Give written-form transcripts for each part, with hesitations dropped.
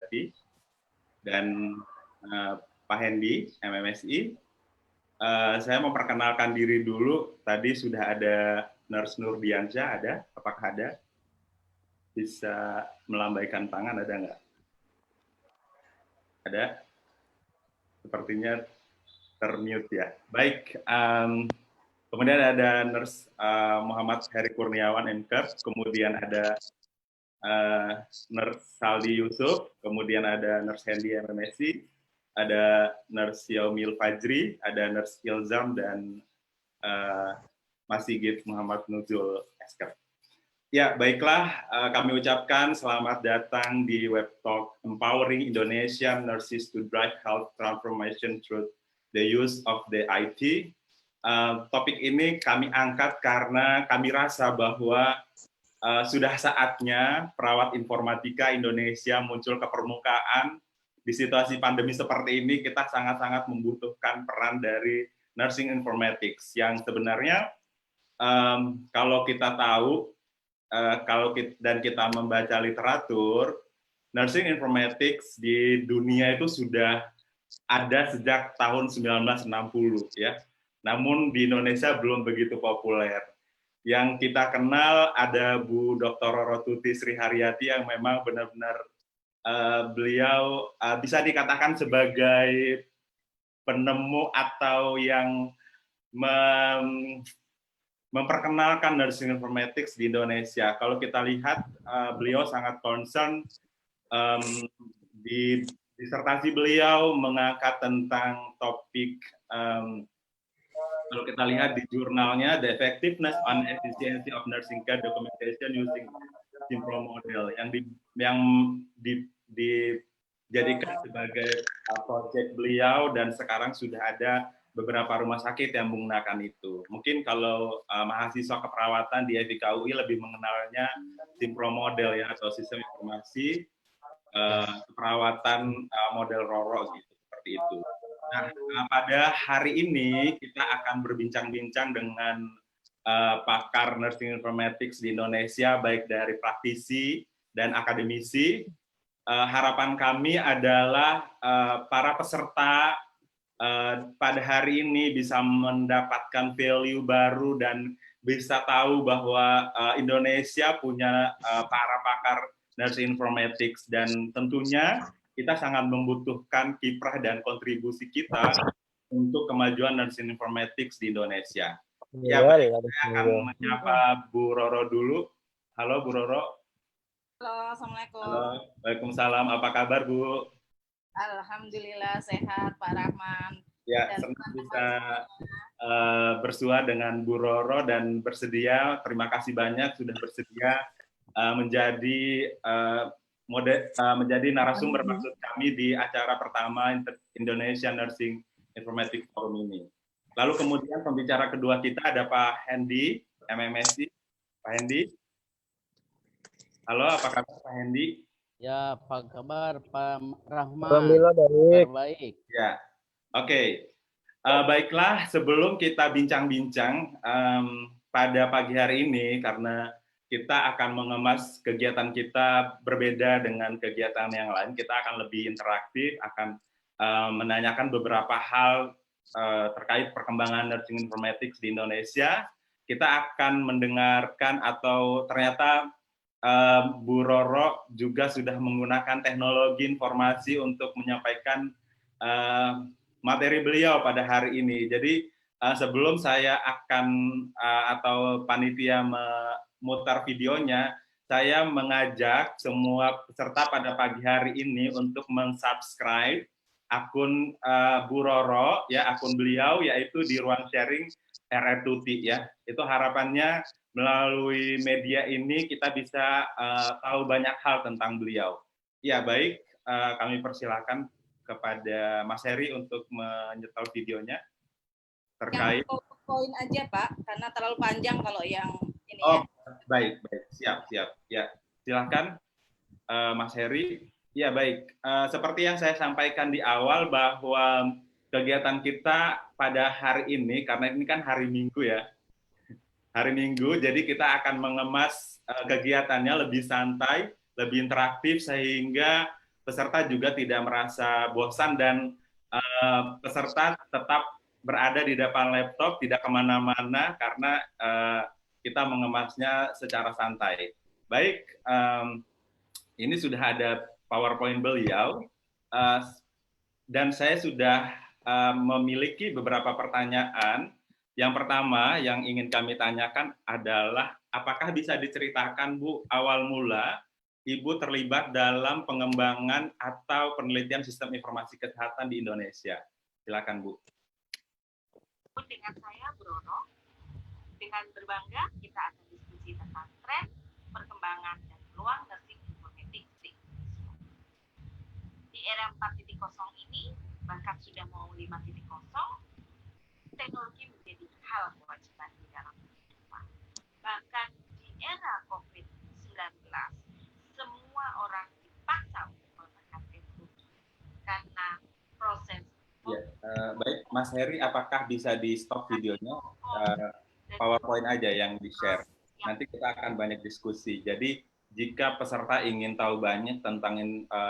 tadi, dan Pak Hendy, MMSI. Saya memperkenalkan diri dulu. Tadi sudah ada Nurse Nurdiansyah, ada? Apakah ada? Bisa melambaikan tangan, ada nggak? Ada? Sepertinya termute ya. Baik, kemudian ada Nurse Muhammad Heri Kurniawan, MKers, kemudian ada Nurse Saldi Yusuf, kemudian ada Nurse Hendy MMSI, ada Nurse Yaumil Fajri, ada Nurse Ilzam, dan Mas Sigit Muhammad Nuzul Esker. Ya, baiklah, kami ucapkan selamat datang di Web Talk Empowering Indonesian Nurses to Drive Health Transformation Through the Use of the IT. Topik ini kami angkat karena kami rasa bahwa sudah saatnya perawat informatika Indonesia muncul ke permukaan. Di situasi pandemi seperti ini, kita sangat-sangat membutuhkan peran dari nursing informatics yang sebenarnya kalau kita tahu, dan kita membaca literatur, nursing informatics di dunia itu sudah ada sejak tahun 1960 ya. Namun di Indonesia belum begitu populer. Yang kita kenal ada Bu Dr. Roro Tuti Sri Haryati yang memang benar-benar beliau bisa dikatakan sebagai penemu atau yang memperkenalkan nursing informatics di Indonesia. Kalau kita lihat, beliau sangat concern di disertasi beliau mengangkat tentang topik, kalau kita lihat di jurnalnya, The Effectiveness and Efficiency of Nursing Care Documentation Using Simple Model, yang dijadikan sebagai proyek beliau, dan sekarang sudah ada beberapa rumah sakit yang menggunakan itu. Mungkin kalau mahasiswa keperawatan di FIKUI lebih mengenalnya Simpro Model ya, atau sistem informasi keperawatan model Roro gitu, seperti itu. Nah, pada hari ini kita akan berbincang-bincang dengan pakar nursing informatics di Indonesia, baik dari praktisi dan akademisi. Harapan kami adalah para peserta pada hari ini bisa mendapatkan value baru dan bisa tahu bahwa Indonesia punya para pakar nursing informatics, dan tentunya kita sangat membutuhkan kiprah dan kontribusi kita untuk kemajuan nursing informatics di Indonesia. Ya, baik, saya akan menyapa Bu Roro dulu. Halo Bu Roro. Halo, Assalamualaikum. Halo, Waalaikumsalam. Apa kabar Bu? Alhamdulillah sehat Pak Rahman. Ya, senang bisa bersua dengan Bu Roro dan bersedia. Terima kasih banyak sudah bersedia menjadi narasumber maksud kami di acara pertama Indonesia Nursing Informatics Forum ini. Lalu kemudian pembicara kedua kita ada Pak Hendy, MMSI. Pak Hendy. Halo, apa kabar Pak Hendy? Ya, apa kabar Pak Rahman? Alhamdulillah baik. Ya, oke. Baiklah, sebelum kita bincang-bincang pada pagi hari ini, karena kita akan mengemas kegiatan kita berbeda dengan kegiatan yang lain, kita akan lebih interaktif, akan menanyakan beberapa hal terkait perkembangan nursing informatics di Indonesia. Kita akan mendengarkan, atau ternyata Bu Roro juga sudah menggunakan teknologi informasi untuk menyampaikan materi beliau pada hari ini. Jadi sebelum saya akan atau panitia memutar videonya, saya mengajak semua peserta pada pagi hari ini untuk mensubscribe akun Bu Roro, ya, akun beliau, yaitu di ruang sharing RR Tuti ya. Itu harapannya melalui media ini kita bisa tahu banyak hal tentang beliau. Ya, baik, kami persilakan kepada Mas Heri untuk menyetel videonya terkait. Yang poin aja Pak, karena terlalu panjang kalau yang ini. Oh, ya. Baik, siap. Ya, silakan Mas Heri. Ya, baik. Seperti yang saya sampaikan di awal bahwa kegiatan kita pada hari ini, karena ini kan hari Minggu ya, hari Minggu, jadi kita akan mengemas kegiatannya lebih santai, lebih interaktif, sehingga peserta juga tidak merasa bosan dan peserta tetap berada di depan laptop, tidak kemana-mana karena kita mengemasnya secara santai. Baik, ini sudah ada PowerPoint beliau, dan saya sudah memiliki beberapa pertanyaan. Yang pertama yang ingin kami tanyakan adalah, apakah bisa diceritakan, Bu, awal mula Ibu terlibat dalam pengembangan atau penelitian sistem informasi kesehatan di Indonesia? Silakan, Bu. Dengan saya, Brono, dengan berbangga kita akan diskusi tentang tren, perkembangan, dan peluang nursing informatics di Indonesia. Di era 4.0 ini, bahkan sudah mau 5.0, teknologi menjadi hal kewajiban di dalam kehidupan. Bahkan di era COVID-19, semua orang dipaksa untuk menggunakan teknologi karena proses. Ya, baik, Mas Heri, apakah bisa di stop videonya? PowerPoint aja yang di-share. Nanti kita akan banyak diskusi. Jadi, jika peserta ingin tahu banyak tentang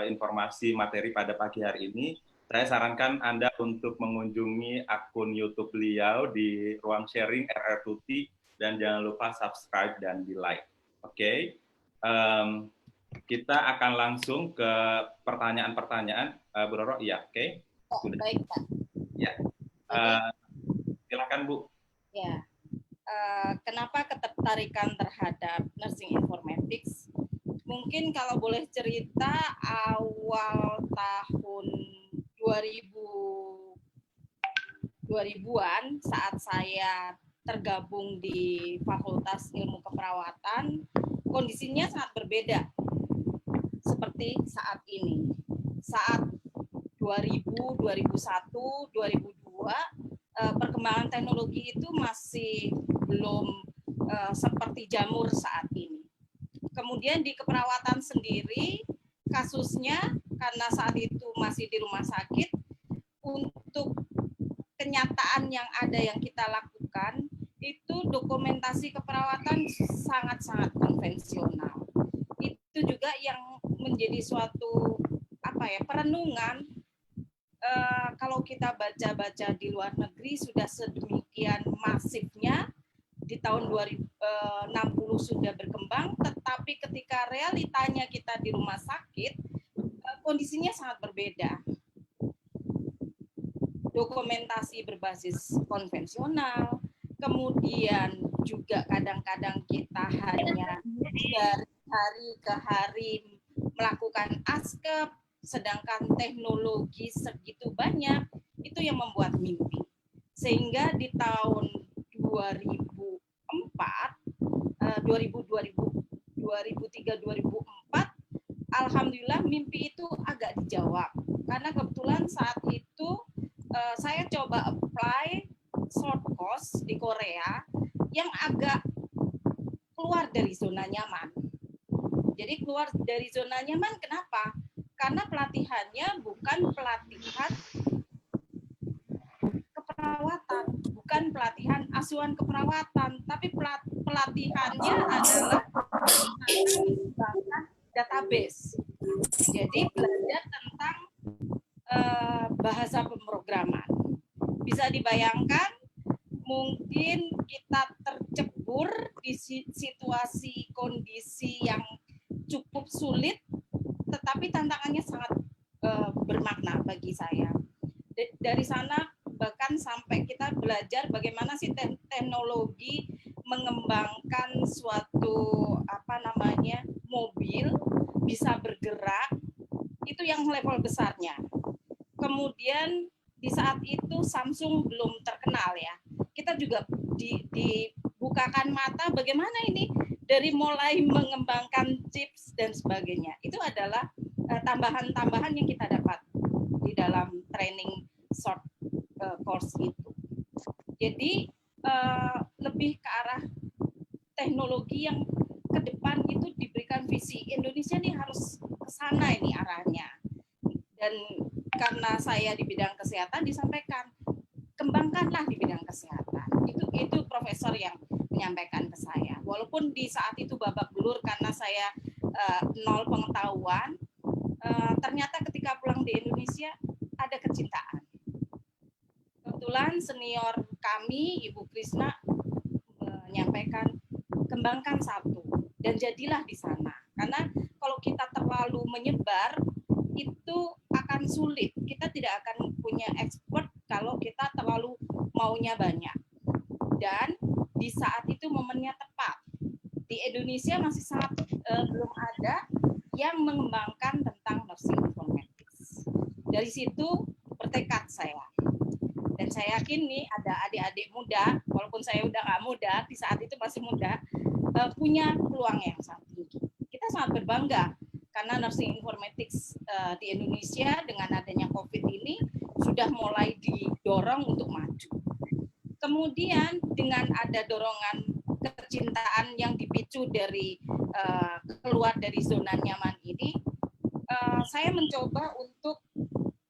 informasi materi pada pagi hari ini, saya sarankan Anda untuk mengunjungi akun YouTube beliau di ruang sharing RR2T, dan jangan lupa subscribe dan di-like. Oke? Kita akan langsung ke pertanyaan-pertanyaan. Bu Roro, iya, oke? Sudah. Baik, Pak. Ya. Silakan, Bu. Ya. Kenapa ketertarikan terhadap nursing informatics? Mungkin kalau boleh cerita, awal tahun 2000-an saat saya tergabung di Fakultas Ilmu Keperawatan, kondisinya sangat berbeda seperti saat ini. Saat 2000, 2001, 2002, perkembangan teknologi itu masih belum seperti jamur saat ini. Kemudian di keperawatan sendiri, kasusnya karena saat itu masih di rumah sakit, untuk kenyataan yang ada yang kita lakukan, itu dokumentasi keperawatan sangat-sangat konvensional. Itu juga yang menjadi suatu perenungan. Kalau kita baca-baca di luar negeri sudah sedemikian masifnya, di tahun 2060 sudah berkembang, tetapi ketika realitanya kita di rumah sakit, kondisinya sangat berbeda. Dokumentasi berbasis konvensional, kemudian juga kadang-kadang kita hanya dari hari ke hari melakukan askep, sedangkan teknologi segitu banyak, itu yang membuat mimpi. Sehingga di tahun 2003-2004, alhamdulillah mimpi itu agak dijawab. Karena kebetulan saat itu saya coba apply short course di Korea yang agak keluar dari zona nyaman. Jadi keluar dari zona nyaman kenapa? Karena pelatihannya bukan pelatihan keperawatan, bukan pelatihan asuhan keperawatan, tapi pelatihannya adalah mengembangkan database. Jadi belajar tentang bahasa pemrograman. Bisa dibayangkan, mungkin kita tercebur di situasi kondisi yang cukup sulit, tetapi tantangannya sangat bermakna bagi saya. Dari sana bahkan sampai kita belajar bagaimana sih teknologi mengembangkan suatu mobil bisa bergerak, itu yang level besarnya. Kemudian di saat itu Samsung belum terkenal ya. Kita juga dibukakan mata bagaimana ini dari mulai mengembangkan chips dan sebagainya. Itu adalah tambahan-tambahan yang kita dapat di dalam training short course itu. Jadi lebih ke arah teknologi yang ke depan itu diberikan visi. Indonesia ini harus ke sana ini arahnya. Dan karena saya di bidang kesehatan disampaikan, kembangkanlah di bidang kesehatan. Itu profesor yang menyampaikan ke saya. Walaupun di saat itu babak belur karena saya nol pengetahuan, ternyata ketika pulang di Indonesia ada kecintaan. Kebetulan senior kami, Ibu Krisna, menyampaikan kembangkan satu dan jadilah di sana. Karena kalau kita terlalu menyebar itu akan sulit. Kita tidak akan punya expert kalau kita terlalu maunya banyak. Dan di saat itu momennya tepat. Di Indonesia masih sangat belum ada yang mengembangkan tentang nursing informatics. Dari situ bertekad saya. Dan saya yakin nih ada adik-adik muda, walaupun saya udah nggak muda, di saat itu masih muda, punya peluang yang sangat tinggi. Kita sangat berbangga karena nursing informatics di Indonesia dengan adanya COVID ini sudah mulai didorong untuk maju. Kemudian dengan ada dorongan kecintaan yang dipicu dari keluar dari zona nyaman ini, saya mencoba untuk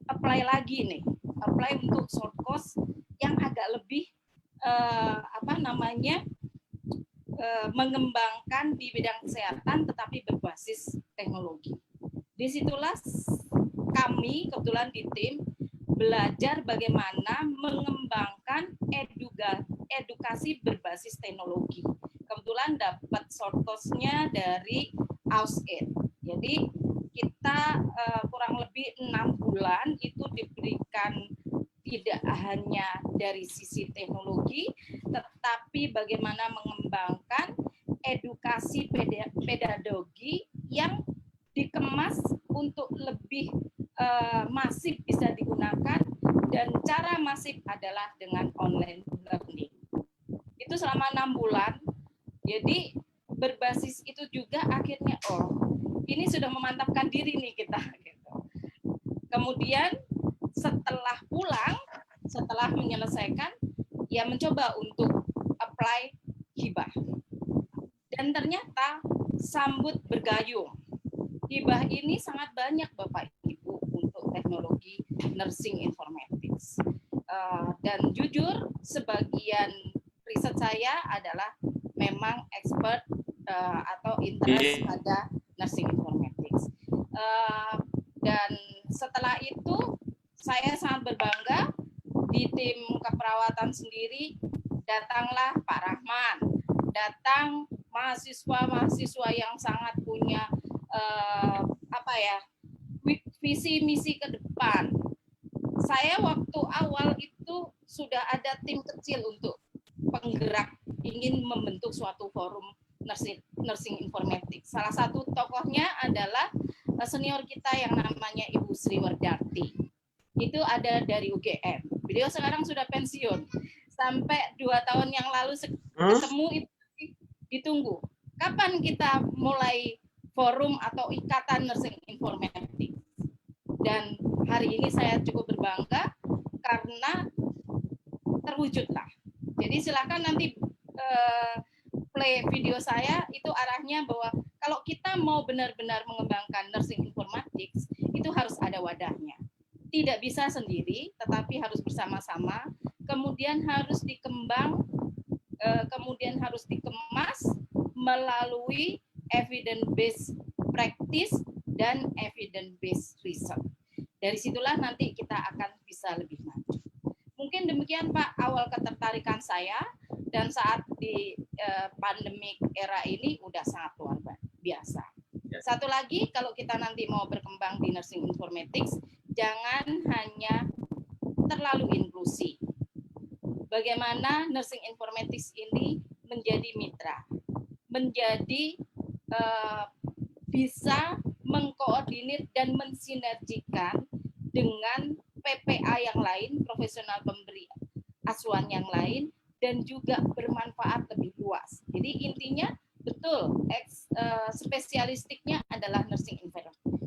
apply lagi nih, apply untuk short course yang agak lebih mengembangkan di bidang kesehatan tetapi berbasis teknologi. Disitulah kami kebetulan di tim belajar bagaimana mengembangkan edukasi berbasis teknologi. Kebetulan dapat short course-nya dari AusAid. Jadi kita kurang lebih 6 bulan itu diberikan tidak hanya dari sisi teknologi, tetapi bagaimana mengembangkan edukasi pedagogi yang dikemas untuk lebih masif bisa digunakan, dan cara masif adalah dengan online learning. Itu selama 6 bulan. Jadi berbasis itu juga akhirnya ini sudah memantapkan diri nih kita. Gitu. Kemudian setelah pulang, setelah menyelesaikan, ya mencoba untuk apply hibah. Dan ternyata sambut bergayung. Hibah ini sangat banyak Bapak Ibu untuk teknologi nursing informatics. Dan jujur, sebagian riset saya adalah memang expert atau interest pada nursing informatics. Dan setelah itu saya sangat berbangga di tim keperawatan sendiri datanglah Pak Rahman, datang mahasiswa-mahasiswa yang sangat punya visi misi ke depan. Saya waktu awal itu sudah ada tim kecil untuk penggerak ingin membentuk suatu forum nursing informatics. Salah satu tokohnya adalah senior kita yang namanya Ibu Sri Wardarti. Itu ada dari UGM. Beliau sekarang sudah pensiun. Sampai 2 tahun yang lalu ketemu itu ditunggu. Kapan kita mulai forum atau ikatan nursing informatics? Dan hari ini saya cukup berbangga karena terwujudlah. Jadi silakan nanti play video saya, itu arahnya bahwa kalau kita mau benar-benar mengembangkan nursing informatics, itu harus ada wadahnya. Tidak bisa sendiri, tetapi harus bersama-sama, kemudian harus dikembang, kemudian harus dikemas melalui evidence-based practice dan evidence-based research. Dari situlah nanti kita akan bisa lebih maju. Mungkin demikian Pak awal ketertarikan saya, dan saat di pandemik era ini udah sangat luar biasa. Satu lagi, kalau kita nanti mau berkembang di nursing informatics, jangan hanya terlalu inklusi. Bagaimana nursing informatics ini menjadi mitra, menjadi bisa mengkoordinir dan mensinergikan dengan PPA yang lain, profesional pemberi asuhan yang lain, dan juga bermanfaat lebih luas. Jadi intinya betul, spesialistiknya adalah nursing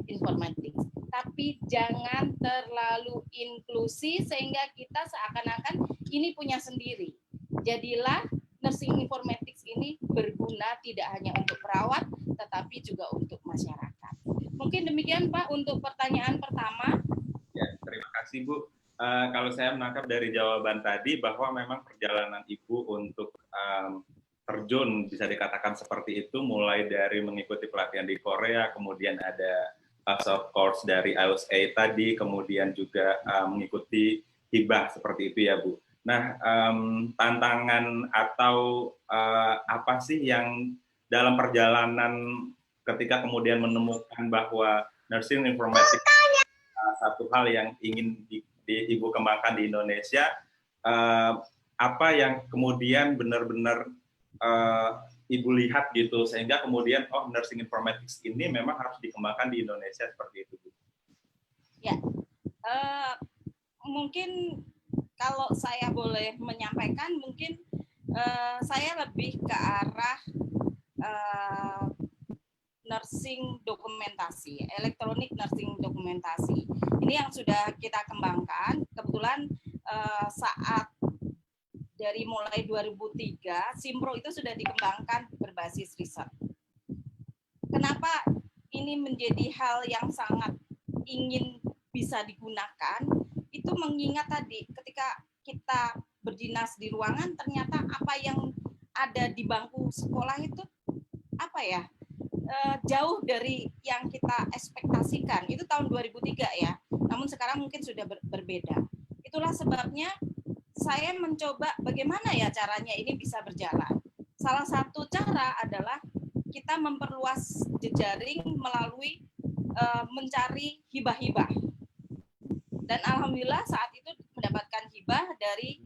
informatics, tapi jangan terlalu inklusi sehingga kita seakan-akan ini punya sendiri. Jadilah nursing informatics ini berguna tidak hanya untuk perawat, tetapi juga untuk masyarakat. Mungkin demikian Pak untuk pertanyaan pertama. Ya, terima kasih Bu. Kalau saya menangkap dari jawaban tadi bahwa memang perjalanan Ibu untuk terjun bisa dikatakan seperti itu, mulai dari mengikuti pelatihan di Korea, kemudian ada short course dari IOSA tadi, kemudian juga mengikuti hibah seperti itu ya Bu. Nah, tantangan atau apa sih yang dalam perjalanan ketika kemudian menemukan bahwa nursing informatics satu hal yang ingin Ibu kembangkan di Indonesia, apa yang kemudian benar-benar Ibu lihat gitu, sehingga kemudian nursing informatics ini memang harus dikembangkan di Indonesia seperti itu, Bu? Ya, mungkin kalau saya boleh menyampaikan, mungkin saya lebih ke arah nursing dokumentasi, elektronik nursing dokumentasi. Ini yang sudah kita kembangkan. Kebetulan saat dari mulai 2003, Simpro itu sudah dikembangkan berbasis riset. Kenapa ini menjadi hal yang sangat ingin bisa digunakan? Itu mengingat tadi ketika kita berdinas di ruangan, ternyata apa yang ada di bangku sekolah itu apa ya, jauh dari yang kita ekspektasikan. Itu tahun 2003 ya, namun sekarang mungkin sudah berbeda. Itulah sebabnya saya mencoba bagaimana ya caranya ini bisa berjalan. Salah satu cara adalah kita memperluas jejaring melalui mencari hibah-hibah. Dan alhamdulillah saat itu mendapatkan hibah dari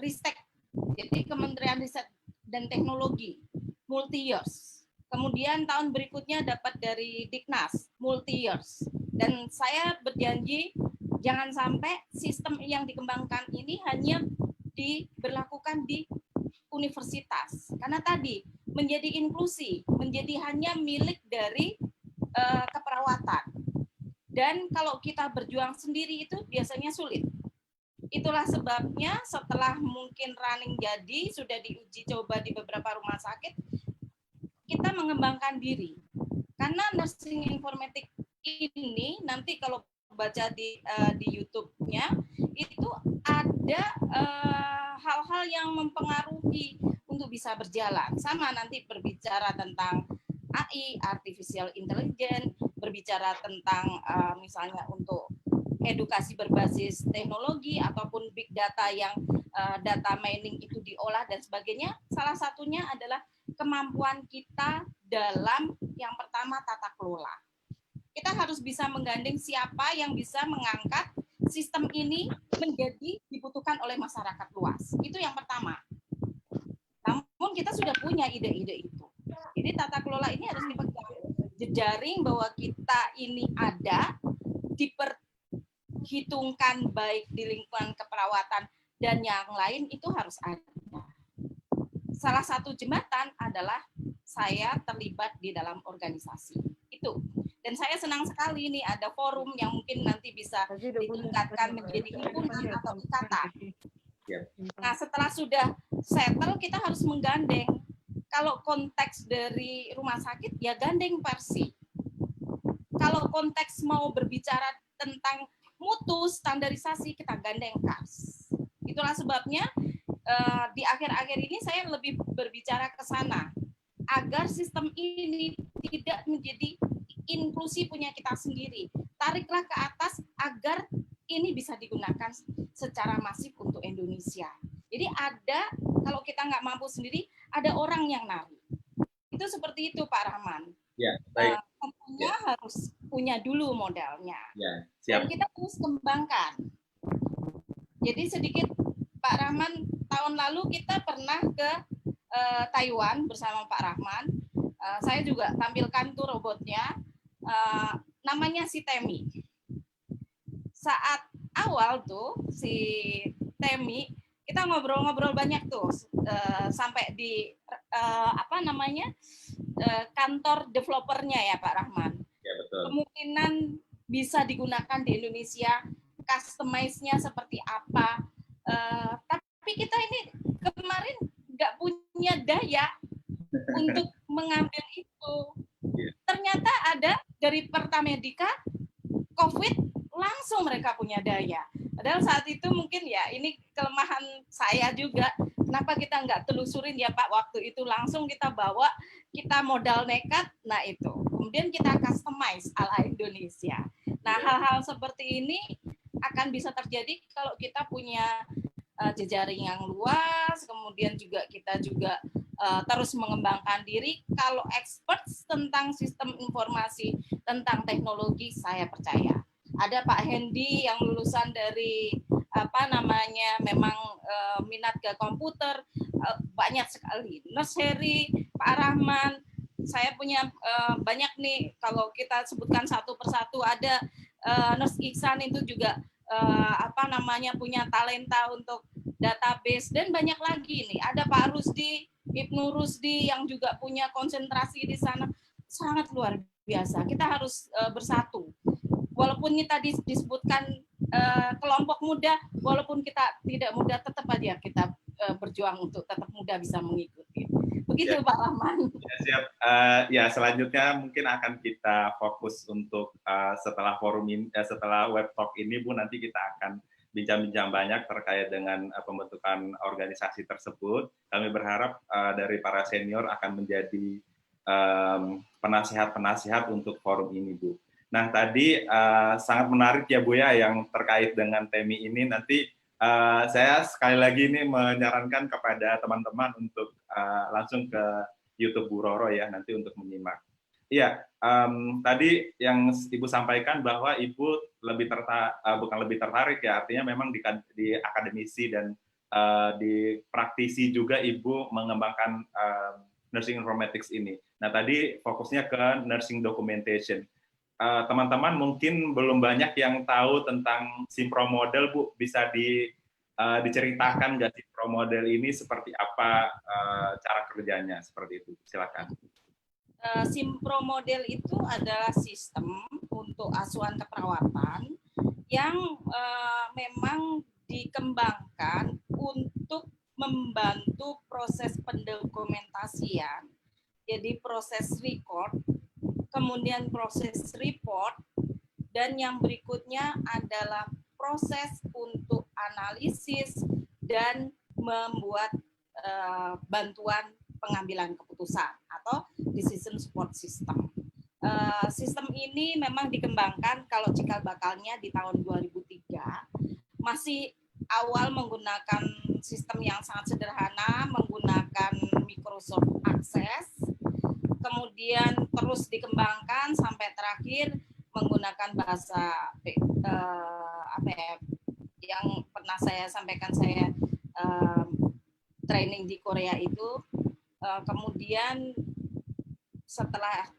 Ristek, jadi Kementerian Riset dan Teknologi, multi-years. Kemudian tahun berikutnya dapat dari Diknas, multi-years. Dan saya berjanji jangan sampai sistem yang dikembangkan ini hanya diberlakukan di universitas. Karena tadi menjadi inklusi, menjadi hanya milik dari keperawatan. Dan kalau kita berjuang sendiri itu biasanya sulit. Itulah sebabnya setelah mungkin running jadi, sudah diuji coba di beberapa rumah sakit, kita mengembangkan diri. Karena nursing informatik ini nanti kalau baca di YouTube-nya itu ada hal-hal yang mempengaruhi untuk bisa berjalan. Sama nanti berbicara tentang AI, artificial intelligence, berbicara tentang misalnya untuk edukasi berbasis teknologi ataupun big data yang data mining itu diolah dan sebagainya. Salah satunya adalah kemampuan kita dalam yang pertama tata kelola. Kita harus bisa menggandeng siapa yang bisa mengangkat sistem ini menjadi dibutuhkan oleh masyarakat luas. Itu yang pertama. Namun kita sudah punya ide-ide itu. Jadi tata kelola ini harus dipegang. Jejaring bahwa kita ini ada, diperhitungkan baik di lingkungan keperawatan dan yang lain itu harus ada. Salah satu jembatan adalah saya terlibat di dalam organisasi. Itu. Dan saya senang sekali nih ada forum yang mungkin nanti bisa ditingkatkan menjadi himpunan atau ikatan. Nah, setelah sudah settle, kita harus menggandeng. Kalau konteks dari rumah sakit, ya gandeng Persi. Kalau konteks mau berbicara tentang mutu, standarisasi, kita gandeng KAS. Itulah sebabnya di akhir-akhir ini saya lebih berbicara ke sana. Agar sistem ini tidak menjadi inklusi punya kita sendiri. Tariklah ke atas agar ini bisa digunakan secara masif untuk Indonesia. Jadi ada, kalau kita nggak mampu sendiri, ada orang yang nari. Itu seperti itu Pak Rahman. Ya, baik. Tentunya harus punya dulu modalnya. Ya, siap. Dan kita terus kembangkan. Jadi sedikit Pak Rahman, tahun lalu kita pernah ke Taiwan bersama Pak Rahman. Saya juga tampilkan tuh robotnya. Namanya si Temi. Saat awal tuh si Temi, kita ngobrol-ngobrol banyak tuh sampai di kantor developernya ya Pak Rahman. Ya, betul. Kemungkinan bisa digunakan di Indonesia, customize-nya seperti apa. Tapi kita ini kemarin nggak punya daya untuk mengambil itu. Ternyata ada dari Pertamedika, COVID, langsung mereka punya daya. Padahal saat itu mungkin ya ini kelemahan saya juga. Kenapa kita nggak telusurin ya Pak waktu itu langsung kita bawa, kita modal nekat. Nah itu kemudian kita customize ala Indonesia. Nah, hal-hal seperti ini akan bisa terjadi kalau kita punya jejaring yang luas, kemudian juga kita juga terus mengembangkan diri. Kalau expert tentang sistem informasi, tentang teknologi, saya percaya. Ada Pak Hendy yang lulusan dari memang minat ke komputer, banyak sekali. Nurse Heri, Pak Rahman, saya punya banyak nih, kalau kita sebutkan satu persatu, ada Nurse Iksan itu juga punya talenta untuk database, dan banyak lagi nih. Ada Pak Rusdi, Ibnu Rusdi yang juga punya konsentrasi di sana, sangat luar biasa. Kita harus bersatu. Walaupun kita disebutkan kelompok muda, walaupun kita tidak muda, tetap aja kita berjuang untuk tetap muda bisa mengikuti. Begitu ya, Pak Rahman. Ya, siap. Ya, selanjutnya mungkin akan kita fokus untuk setelah forum ini, setelah web talk ini, Bu, nanti kita akan bincang-bincang banyak terkait dengan pembentukan organisasi tersebut. Kami berharap dari para senior akan menjadi penasihat-penasihat untuk forum ini, Bu. Nah, tadi sangat menarik ya, Bu, ya, yang terkait dengan TEMI ini. Nanti saya sekali lagi ini menyarankan kepada teman-teman untuk langsung ke YouTube Bu Roro ya, nanti untuk menyimak. Iya, tadi yang Ibu sampaikan bahwa Ibu bukan lebih tertarik ya, artinya memang di akademisi dan di praktisi juga Ibu mengembangkan nursing informatics ini. Nah, tadi fokusnya ke nursing documentation. Teman-teman mungkin belum banyak yang tahu tentang Simpro Model, Bu. Bisa diceritakan nggak Simpro Model ini seperti apa cara kerjanya, seperti itu. Silakan. Simpro Model itu adalah sistem untuk asuhan keperawatan yang memang dikembangkan untuk membantu proses pendokumentasian. Jadi proses record, kemudian proses report, dan yang berikutnya adalah proses untuk analisis dan membuat bantuan pengambilan keputusan atau decision support system. Sistem ini memang dikembangkan kalau cikal bakalnya di tahun 2003, masih awal menggunakan sistem yang sangat sederhana, menggunakan Microsoft Access, kemudian terus dikembangkan sampai terakhir menggunakan bahasa yang pernah saya sampaikan, saya training di Korea itu. Kemudian setelah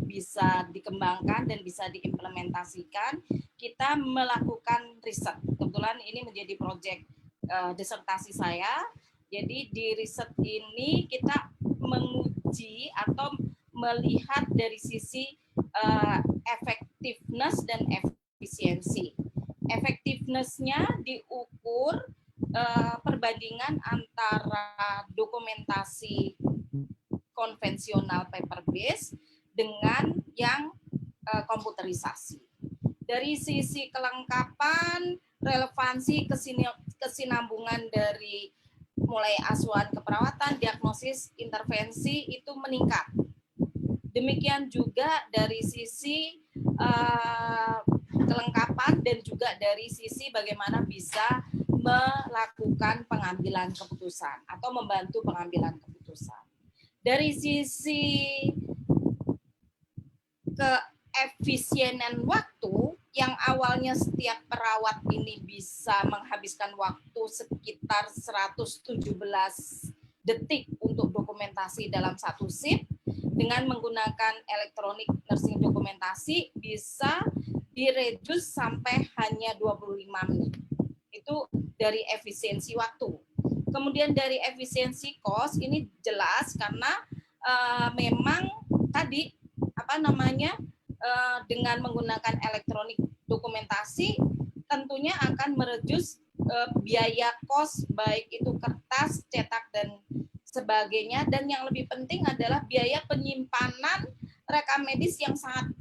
bisa dikembangkan dan bisa diimplementasikan, kita melakukan riset. Kebetulan ini menjadi proyek disertasi saya. Jadi di riset ini kita menguji atau melihat dari sisi effectiveness dan efisiensi. Effectiveness-nya diukur perbandingan antara dokumentasi konvensional paper base dengan yang komputerisasi. Dari sisi kelengkapan, relevansi, kesinambungan dari mulai asuhan keperawatan, diagnosis, intervensi itu meningkat. Demikian juga dari sisi kelengkapan dan juga dari sisi bagaimana bisa melakukan pengambilan keputusan atau membantu pengambilan keputusan. Dari sisi keefisienan waktu, yang awalnya setiap perawat ini bisa menghabiskan waktu sekitar 117 detik untuk dokumentasi dalam satu shift, dengan menggunakan elektronik nursing dokumentasi bisa direduce sampai hanya 25 menit. Itu dari efisiensi waktu. Kemudian dari efisiensi cost ini jelas karena memang tadi dengan menggunakan elektronik dokumentasi tentunya akan mereduce biaya cost, baik itu kertas, cetak dan sebagainya, dan yang lebih penting adalah biaya penyimpanan rekam medis yang sangat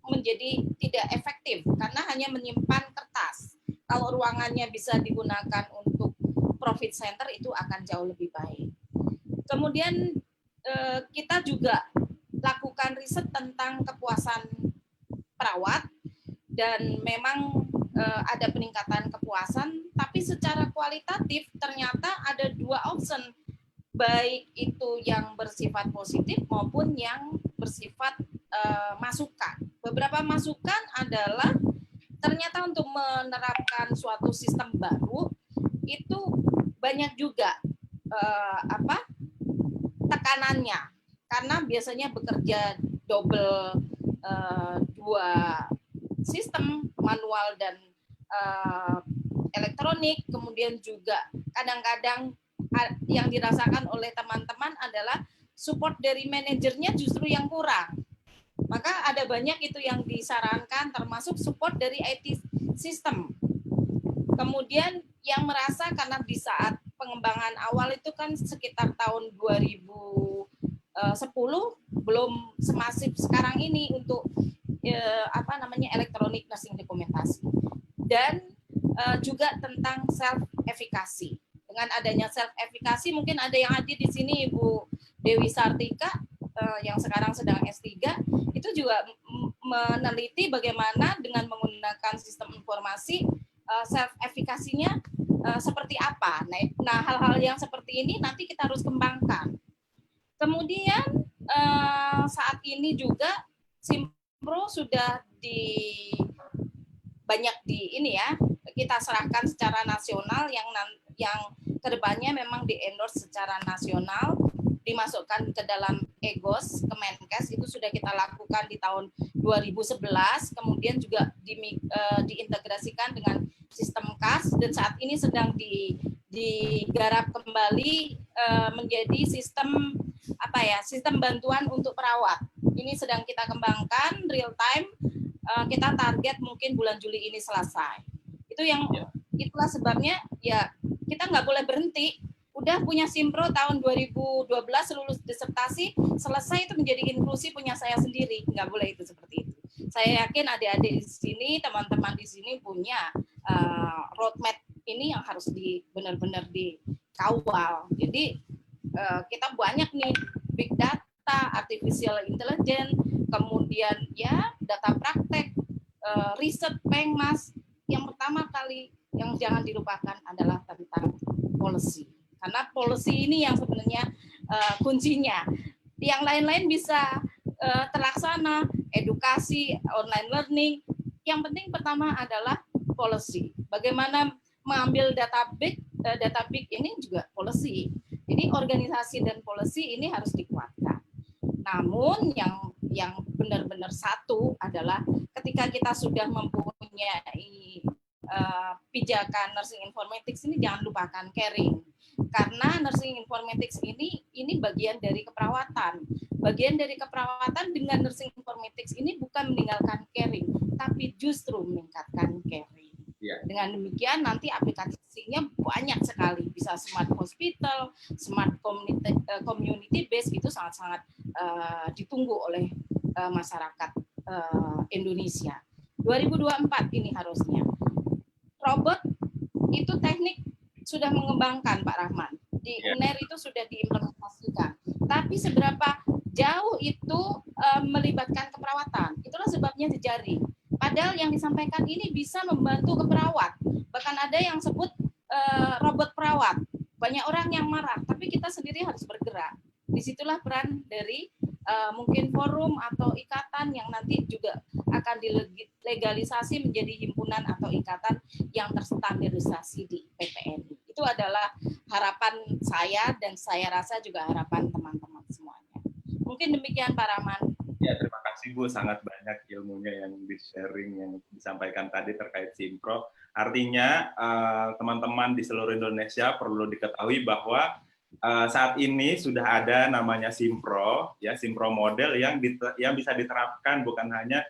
menjadi tidak efektif karena hanya menyimpan kertas. Kalau ruangannya bisa digunakan untuk profit center itu akan jauh lebih baik. Kemudian kita juga lakukan riset tentang kepuasan perawat dan memang ada peningkatan kepuasan, tapi secara kualitatif ternyata ada 2 option, baik itu yang bersifat positif maupun yang bersifat masukan. Beberapa masukan adalah ternyata untuk menerapkan suatu sistem baru itu banyak juga tekanannya, karena biasanya bekerja double 2 sistem, manual dan elektronik. Kemudian juga kadang-kadang yang dirasakan oleh teman-teman adalah support dari manajernya justru yang kurang. Maka ada banyak itu yang disarankan, termasuk support dari IT system. Kemudian yang merasa karena di saat pengembangan awal itu kan sekitar tahun 2010 belum semasif sekarang ini untuk elektronik nursing dokumentasi. Dan juga tentang self efficacy. Dengan adanya self efficacy, mungkin ada yang hadir di sini Ibu Dewi Sartika yang sekarang sedang S3, itu juga meneliti bagaimana dengan menggunakan sistem informasi self efficacy-nya seperti apa. Nah, hal-hal yang seperti ini nanti kita harus kembangkan. Kemudian saat ini juga Simpro sudah banyak kita serahkan secara nasional, yang kedepannya memang di endorse secara nasional, dimasukkan ke dalam EGOS Kemenkes, itu sudah kita lakukan di tahun 2011, kemudian juga diintegrasikan dengan sistem KAS, dan saat ini sedang digarap kembali menjadi sistem sistem bantuan untuk perawat. Ini sedang kita kembangkan real time, kita target mungkin bulan Juli ini selesai. Itulah sebabnya ya kita nggak boleh berhenti. Udah punya Simpro tahun 2012 lulus disertasi, selesai itu menjadi inklusi punya saya sendiri. Nggak boleh itu seperti itu. Saya yakin adik-adik di sini, teman-teman di sini punya roadmap ini yang harus benar-benar dikawal. Jadi kita banyak nih big data, artificial intelligence, kemudian ya data praktek, riset, pengmas. Yang pertama kali yang jangan dilupakan adalah tentang policy. Karena policy ini yang sebenarnya kuncinya. Yang lain-lain bisa terlaksana, edukasi, online learning. Yang penting pertama adalah policy. Bagaimana mengambil data big ini juga policy. Jadi organisasi dan policy ini harus dikuatkan. Namun yang benar-benar satu adalah ketika kita sudah mempunyai pijakan nursing informatics ini, jangan lupakan caring. Karena nursing informatics ini bagian dari keperawatan. Bagian dari keperawatan dengan nursing informatics ini bukan meninggalkan caring, tapi justru meningkatkan caring. Yeah. Dengan demikian nanti aplikasinya banyak sekali, bisa smart hospital, smart community base, itu sangat-sangat ditunggu oleh masyarakat Indonesia. 2024 ini harusnya. Robot itu teknik sudah mengembangkan Pak Rahman. Di UNER itu sudah diimplementasikan. Tapi seberapa jauh itu melibatkan keperawatan? Itulah sebabnya jejaring. Padahal yang disampaikan ini bisa membantu keperawat. Bahkan ada yang sebut robot perawat. Banyak orang yang marah, tapi kita sendiri harus bergerak. Disitulah peran dari mungkin forum atau ikatan yang nanti juga akan dilegalisasi menjadi himpunan atau ikatan yang terstandarisasi di PPNI. Itu adalah harapan saya dan saya rasa juga harapan teman-teman semuanya. Mungkin demikian Pak Rahman. Ya, terima kasih Bu, sangat banyak ilmunya yang di-sharing, yang disampaikan tadi terkait Simpro. Artinya teman-teman di seluruh Indonesia perlu diketahui bahwa saat ini sudah ada namanya Simpro, ya Simpro model yang bisa diterapkan bukan hanya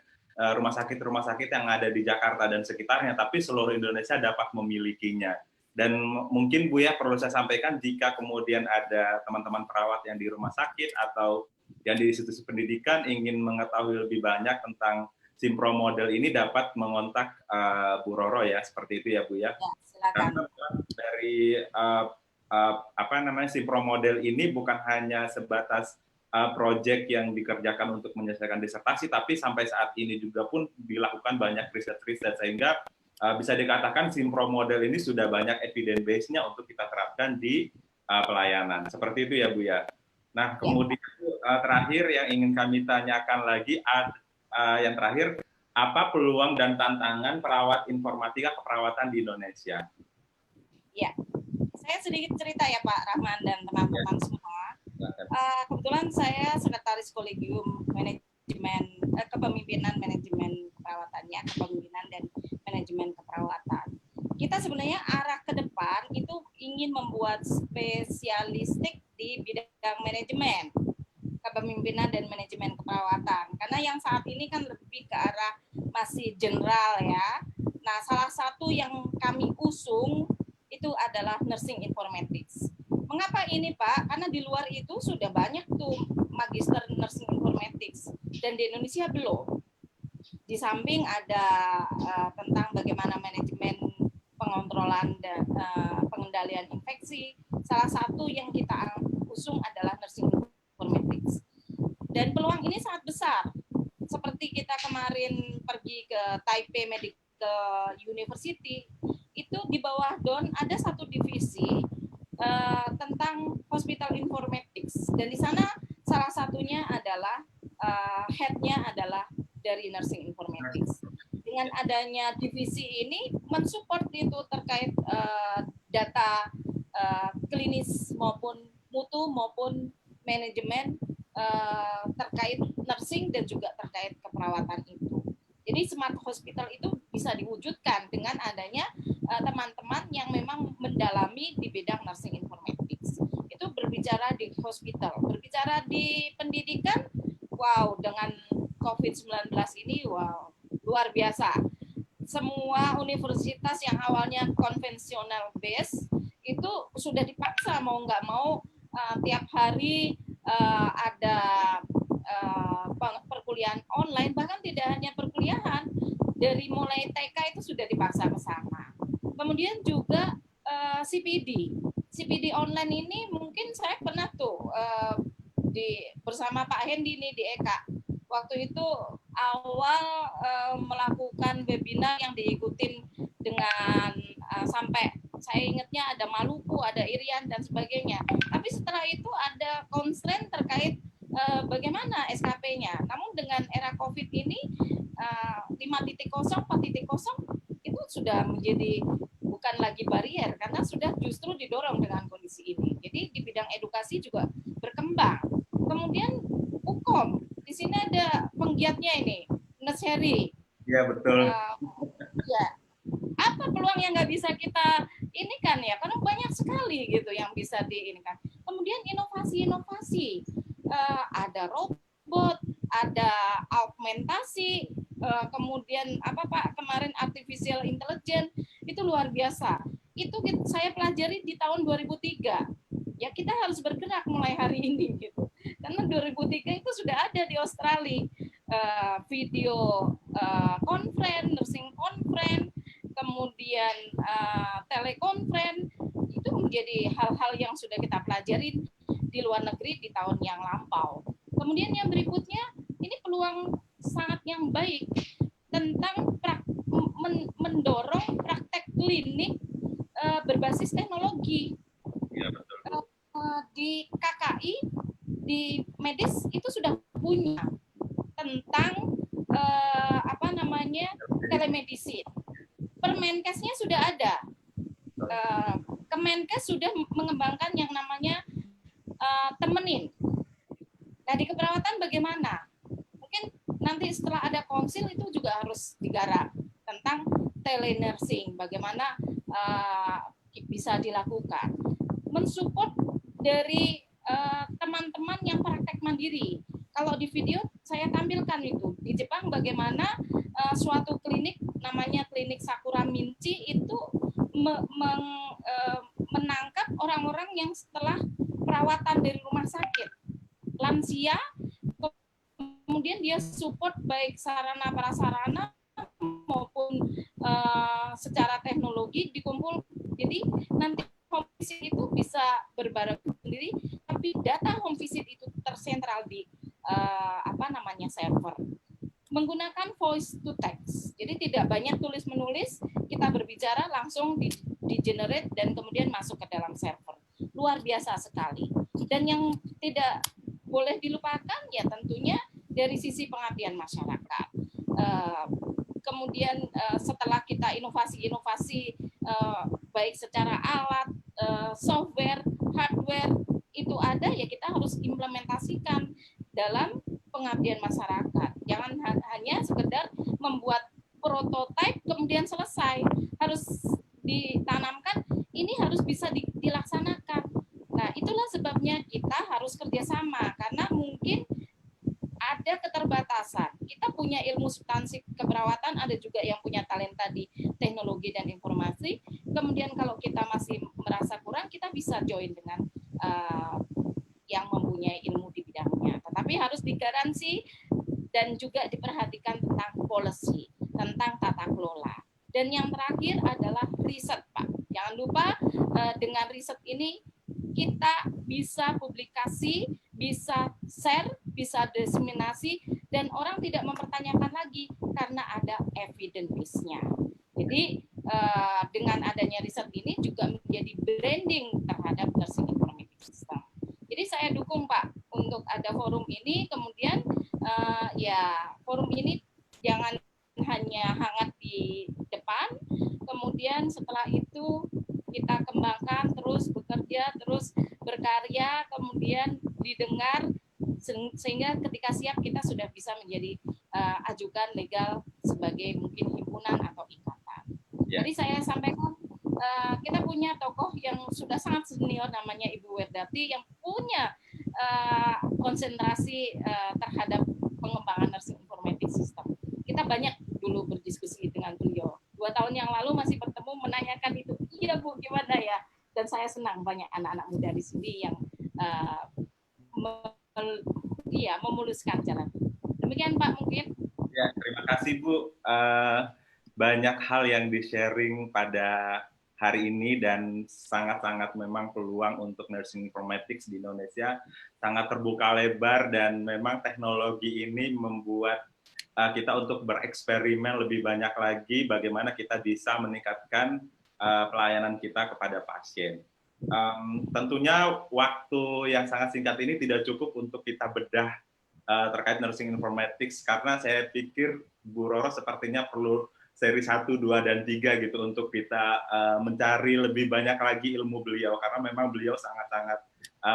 rumah sakit yang ada di Jakarta dan sekitarnya, tapi seluruh Indonesia dapat memilikinya. Dan mungkin Bu ya perlu saya sampaikan, jika kemudian ada teman-teman perawat yang di rumah sakit atau yang di institusi pendidikan ingin mengetahui lebih banyak tentang Simpro model ini, dapat mengontak Bu Roro ya, seperti itu ya Bu ya. Ya, silakan. Dari Simpro model ini bukan hanya sebatas proyek yang dikerjakan untuk menyelesaikan disertasi, tapi sampai saat ini juga pun dilakukan banyak riset-riset sehingga bisa dikatakan Simpro model ini sudah banyak evidence base-nya untuk kita terapkan di pelayanan. Seperti itu ya Bu ya. Nah, kemudian terakhir yang ingin kami tanyakan lagi, yang terakhir, apa peluang dan tantangan perawat informatika keperawatan di Indonesia? Ya, saya sedikit cerita ya Pak Rahman dan teman-teman semua. Kebetulan saya sekretaris kolegium manajemen kepemimpinan manajemen keperawatannya, kepemimpinan dan manajemen keperawatan. Kita sebenarnya arah ke depan itu ingin membuat spesialistik di bidang manajemen kepemimpinan dan manajemen keperawatan. Karena yang saat ini kan lebih ke arah masih general ya. Nah, salah satu yang kami usung itu adalah nursing informatics. Mengapa ini Pak? Karena di luar itu sudah banyak tuh magister nursing informatics dan di Indonesia belum. Di samping ada tentang bagaimana manajemen pengontrolan dan pengendalian infeksi, salah satu yang kita usung adalah nursing informatics. Dan peluang ini sangat besar. Seperti kita kemarin pergi ke Taipei Medical University, itu di bawah DON ada satu divisi tentang hospital informatics, dan di sana salah satunya adalah head-nya adalah dari nursing informatics. Dengan adanya divisi ini mensupport itu terkait data klinis maupun mutu maupun manajemen terkait nursing dan juga terkait keperawatan itu. Jadi smart hospital itu bisa diwujudkan dengan adanya teman-teman yang memang mendalami di bidang nursing informatics. Itu berbicara di hospital, berbicara di pendidikan, wow, dengan COVID-19 ini, wow, luar biasa. Semua universitas yang awalnya konvensional base itu sudah dipaksa mau nggak mau tiap hari ada perkuliahan online, bahkan tidak hanya perkuliahan, dari mulai TK itu sudah dipaksa ke sana. Kemudian juga CPD online ini mungkin saya pernah tuh bersama Pak Hendi nih di EKA. Waktu itu awal melakukan webinar yang diikutin dengan sampai saya ingatnya ada Maluku, ada Irian dan sebagainya. Tapi setelah itu ada constraint terkait bagaimana SKP-nya. Namun dengan era COVID ini 5.0, 4.0 itu sudah menjadi bukan lagi barier karena sudah justru didorong dengan kondisi ini. Jadi di bidang edukasi juga berkembang. Kemudian Ukom, di sini ada penggiatnya ini, Nurse Harry. Iya betul. Ya. Apa peluang yang nggak bisa kita ini kan ya? Karena banyak sekali gitu yang bisa diinikan. Kemudian inovasi-inovasi, ada robot, ada augmentasi, kemudian apa Pak kemarin artificial intelligence itu luar biasa. Itu saya pelajari di tahun 2003. Ya kita harus bergerak mulai hari ini gitu. Karena 2003 itu sudah ada di Australia video conference, nursing conference, kemudian telekonferensi itu menjadi hal-hal yang sudah kita pelajari di luar negeri di tahun yang lampau. Kemudian yang berikutnya ini peluang sangat yang baik tentang mendorong praktek klinik berbasis teknologi. Ya, betul. Di KKI di medis itu sudah punya tentang telemedicine. Permenkesnya sudah ada. Kemenkes sudah mengembangkan yang namanya temenin. Nah di keperawatan bagaimana? Mungkin nanti setelah ada konsil itu juga harus digarap tentang telenursing. Bagaimana bisa dilakukan. Mensupport dari teman-teman yang praktek mandiri. Kalau di video saya tampilkan itu di Jepang bagaimana suatu klinik namanya klinik Sakura Minchi itu menangkap orang-orang yang setelah perawatan dari rumah sakit lansia, kemudian dia support baik sarana prasarana maupun secara teknologi dikumpul. Jadi nanti home visit itu bisa berbareng sendiri, tapi data home visit itu tersentral tidak banyak tulis-menulis, kita berbicara langsung di-generate dan kemudian masuk ke dalam server. Luar biasa sekali. Dan yang tidak boleh dilupakan ya tentunya dari sisi pengabdian masyarakat. Kemudian setelah kita inovasi-inovasi baik secara alat, software, hardware itu ada, ya kita harus implementasikan dalam pengabdian masyarakat. Jangan hanya sekedar membuat prototipe kemudian selesai, harus ditanamkan, ini harus bisa dilaksanakan. Nah, itulah sebabnya kita harus kerjasama, karena mungkin ada keterbatasan. Kita punya ilmu substansi keperawatan, ada juga yang punya talenta di teknologi dan informasi. Kemudian kalau kita masih merasa kurang, kita bisa join dengan yang mempunyai ilmu di bidangnya. Tetapi harus digaransi dan juga diperhatikan tentang policy, tentang tata kelola. Dan yang terakhir adalah riset, Pak. Jangan lupa dengan riset ini kita bisa publikasi, bisa share, bisa diseminasi, dan orang tidak mempertanyakan lagi karena ada evidence base-nya. Jadi dengan adanya riset ini juga menjadi branding terhadap nursing informatics system. Jadi saya dukung, Pak, untuk ada forum ini. Kemudian ya forum ini jangan hanya hangat di depan, kemudian setelah itu kita kembangkan, terus bekerja, terus berkarya, kemudian didengar, sehingga ketika siap kita sudah bisa menjadi ajukan legal sebagai mungkin himpunan atau ikatan. Yeah. Jadi saya sampaikan kita punya tokoh yang sudah sangat senior, namanya Ibu Werdati, yang punya konsentrasi terhadap pengembangan nursing informatics system. Kita banyak dulu berdiskusi dengan beliau. 2 tahun yang lalu masih bertemu menanyakan itu, iya Bu, gimana ya? Dan saya senang banyak anak-anak muda di sini yang memuluskan jalan. Demikian Pak mungkin. Ya, terima kasih Bu. Banyak hal yang di-sharing pada hari ini dan sangat-sangat memang peluang untuk nursing informatics di Indonesia sangat terbuka lebar, dan memang teknologi ini membuat kita untuk bereksperimen lebih banyak lagi bagaimana kita bisa meningkatkan pelayanan kita kepada pasien. Tentunya waktu yang sangat singkat ini tidak cukup untuk kita bedah terkait nursing informatics, karena saya pikir Bu Roro sepertinya perlu seri 1, 2, dan 3 gitu untuk kita mencari lebih banyak lagi ilmu beliau, karena memang beliau sangat-sangat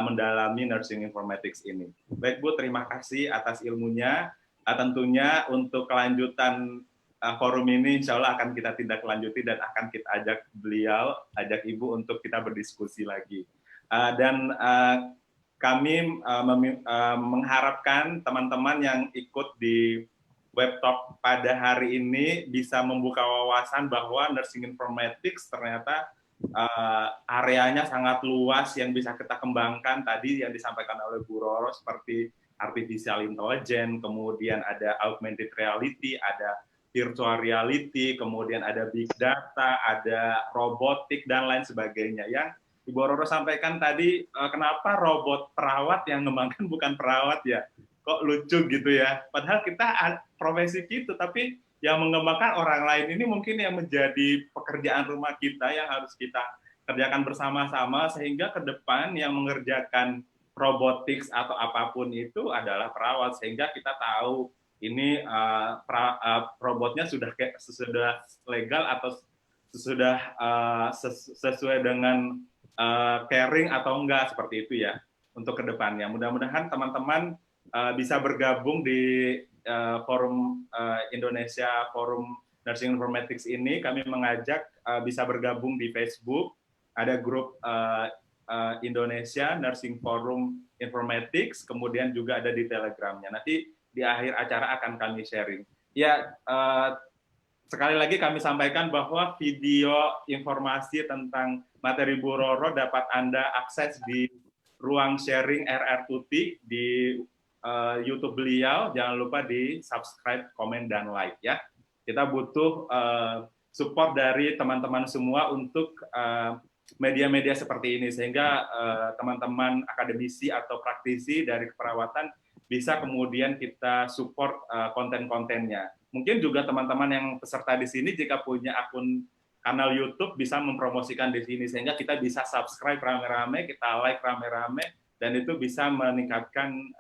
mendalami nursing informatics ini. Baik Bu, terima kasih atas ilmunya. Tentunya untuk kelanjutan forum ini insya Allah akan kita tindak lanjuti dan akan kita ajak beliau, ajak Ibu untuk kita berdiskusi lagi. Dan kami mengharapkan teman-teman yang ikut di web talk pada hari ini bisa membuka wawasan bahwa nursing informatics ternyata areanya sangat luas yang bisa kita kembangkan. Tadi yang disampaikan oleh Bu Roro seperti artificial intelligence, kemudian ada augmented reality, ada virtual reality, kemudian ada big data, ada robotik, dan lain sebagainya. Yang Ibu Roro sampaikan tadi, kenapa robot perawat yang mengembangkan bukan perawat ya? Kok lucu gitu ya? Padahal kita profesi gitu, tapi yang mengembangkan orang lain ini mungkin yang menjadi pekerjaan rumah kita yang harus kita kerjakan bersama-sama, sehingga ke depan yang mengerjakan robotics atau apapun itu adalah perawat, sehingga kita tahu ini robotnya sudah legal atau sudah sesuai dengan caring atau enggak, seperti itu ya untuk kedepannya. Mudah-mudahan teman-teman bisa bergabung di forum Indonesia Forum Nursing Informatics ini. Kami mengajak bisa bergabung di Facebook, ada grup Indonesia Nursing Forum Informatics, kemudian juga ada di Telegramnya. Nanti di akhir acara akan kami sharing. Ya, sekali lagi kami sampaikan bahwa video informasi tentang materi Bu Roro dapat Anda akses di ruang sharing RR Tuti di YouTube beliau. Jangan lupa di subscribe, komen, dan like ya. Kita butuh support dari teman-teman semua untuk media-media seperti ini, sehingga teman-teman akademisi atau praktisi dari keperawatan bisa kemudian kita support konten-kontennya. mungkin juga teman-teman yang peserta di sini jika punya akun kanal YouTube bisa mempromosikan di sini sehingga kita bisa subscribe rame-rame, kita like rame-rame, dan itu bisa meningkatkan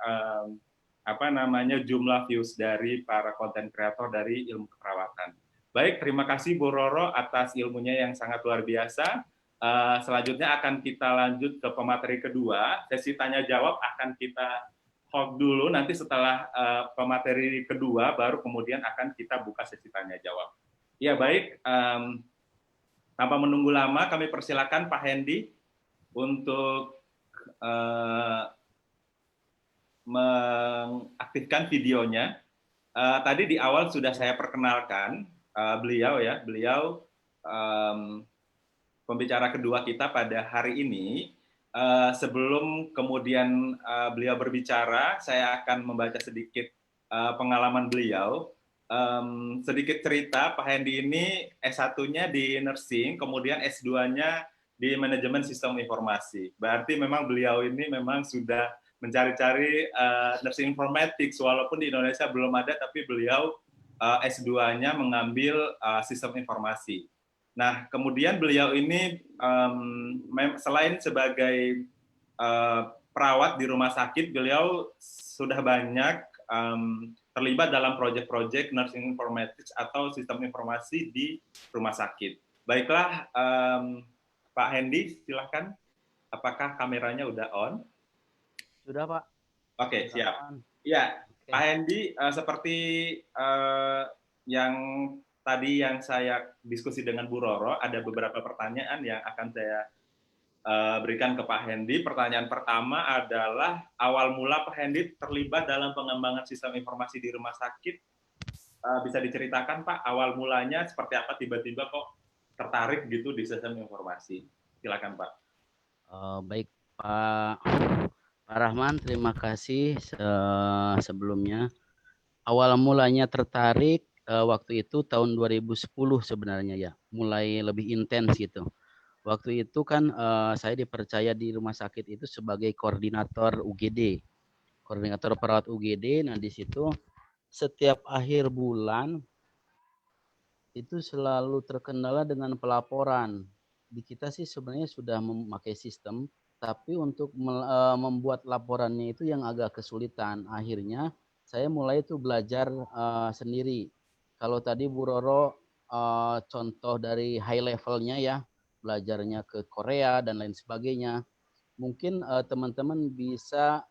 jumlah views dari para konten kreator dari ilmu keperawatan. Baik, terima kasih Bu Roro atas ilmunya yang sangat luar biasa. Selanjutnya akan kita lanjut ke pemateri kedua. Sesi tanya jawab akan kita hold dulu. Nanti setelah pemateri kedua, baru kemudian akan kita buka sesi tanya jawab. Ya baik, tanpa menunggu lama, kami persilakan Pak Hendy untuk mengaktifkan videonya. Tadi di awal sudah saya perkenalkan beliau pembicara kedua kita pada hari ini. Sebelum kemudian beliau berbicara, saya akan membaca sedikit pengalaman beliau. Sedikit cerita, Pak Hendy ini S1-nya di nursing, kemudian S2-nya di manajemen sistem informasi. Berarti memang beliau ini memang sudah mencari-cari nursing informatics, walaupun di Indonesia belum ada, tapi beliau S2-nya mengambil sistem informasi. Nah, kemudian beliau ini selain sebagai perawat di rumah sakit, beliau sudah banyak terlibat dalam proyek-proyek nursing informatics atau sistem informasi di rumah sakit. Baiklah, Pak Hendy, silahkan. Apakah kameranya udah on? Sudah, Pak. Oke, siap. Ya, Pak Hendy, seperti yang tadi yang saya diskusi dengan Bu Roro, ada beberapa pertanyaan yang akan saya berikan ke Pak Hendy. Pertanyaan pertama adalah, awal mula Pak Hendy terlibat dalam pengembangan sistem informasi di rumah sakit. Bisa diceritakan Pak, awal mulanya seperti apa, tiba-tiba kok tertarik gitu di sistem informasi? Silakan Pak. Baik Pak Rahman, terima kasih sebelumnya. Awal mulanya tertarik waktu itu tahun 2010 sebenarnya ya, mulai lebih intens gitu. Waktu itu kan saya dipercaya di rumah sakit itu sebagai koordinator UGD, koordinator perawat UGD. Nah di situ setiap akhir bulan itu selalu terkendala dengan pelaporan. Di kita sih sebenarnya sudah memakai sistem, tapi untuk membuat laporannya itu yang agak kesulitan. Akhirnya saya mulai itu belajar sendiri. Kalau tadi Bu Roro contoh dari high levelnya ya, belajarnya ke Korea dan lain sebagainya. Mungkin teman-teman bisa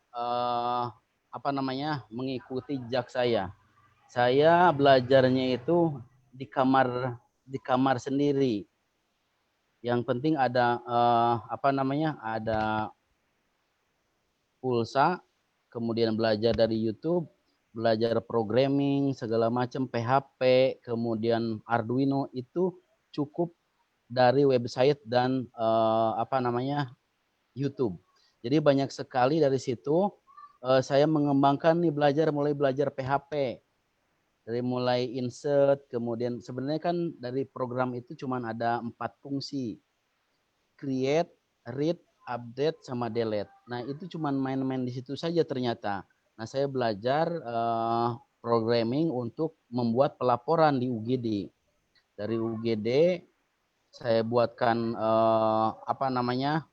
mengikuti jejak saya. Saya belajarnya itu di kamar sendiri. Yang penting ada ada pulsa, kemudian belajar dari YouTube, belajar programming segala macam, PHP, kemudian Arduino, itu cukup dari website dan YouTube. Jadi banyak sekali dari situ saya mengembangkan nih, mulai belajar PHP. Dari mulai insert, kemudian sebenarnya kan dari program itu cuma ada 4 fungsi. Create, read, update, sama delete. Nah itu cuma main-main di situ saja ternyata. Nah saya belajar programming untuk membuat pelaporan di UGD. Dari UGD saya buatkan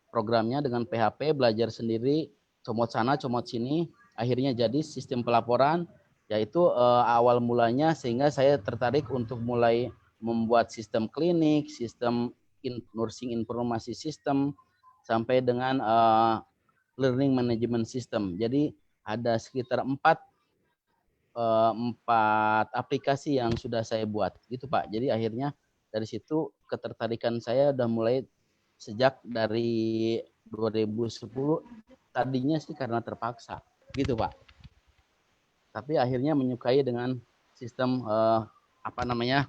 programnya dengan PHP, belajar sendiri, comot sana, comot sini. Akhirnya jadi sistem pelaporan, yaitu awal mulanya sehingga saya tertarik untuk mulai membuat sistem klinik, sistem nursing informasi system, sampai dengan learning management system. Jadi ada sekitar 4 aplikasi yang sudah saya buat gitu Pak. Jadi akhirnya dari situ ketertarikan saya udah mulai sejak dari 2010. Tadinya sih karena terpaksa gitu Pak. Tapi akhirnya menyukai dengan sistem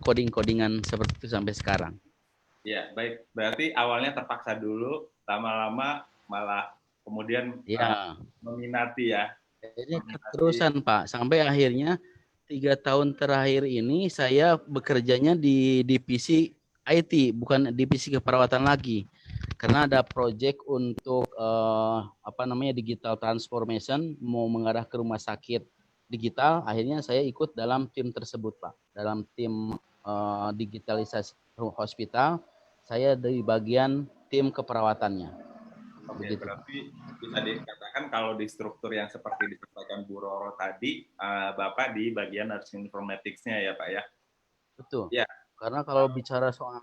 coding-codingan seperti itu sampai sekarang. Ya, baik. Berarti awalnya terpaksa dulu, lama-lama malah kemudian meminati ya. Jadi keterusan Pak, sampai akhirnya 3 tahun terakhir ini saya bekerjanya di divisi IT, bukan divisi keperawatan lagi. Karena ada proyek untuk digital transformation, mau mengarah ke rumah sakit digital, akhirnya saya ikut dalam tim tersebut, Pak. Dalam tim digitalisasi hospital, saya di bagian tim keperawatannya. Oke, Begitu, berarti bisa dikatakan kalau di struktur yang seperti disampaikan Bu Roro tadi, Bapak di bagian nursing informatics-nya ya Pak ya? betul. Ya. Karena kalau bicara soal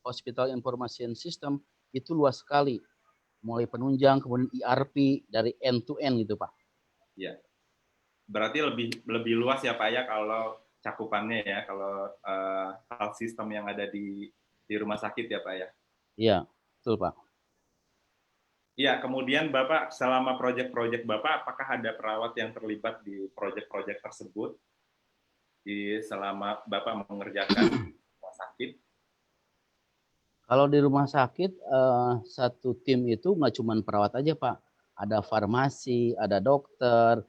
hospital information system, itu luas sekali. Mulai penunjang, kemudian ERP, dari end to end gitu Pak. Ya. Berarti lebih luas ya Pak ya kalau cakupannya ya, kalau hal sistem yang ada di rumah sakit ya Pak ya? Iya, betul Pak. Iya, kemudian Bapak selama proyek-proyek Bapak, apakah ada perawat yang terlibat di proyek-proyek tersebut selama Bapak mengerjakan rumah sakit? Kalau di rumah sakit, satu tim itu nggak cuma perawat aja Pak. Ada farmasi, ada dokter.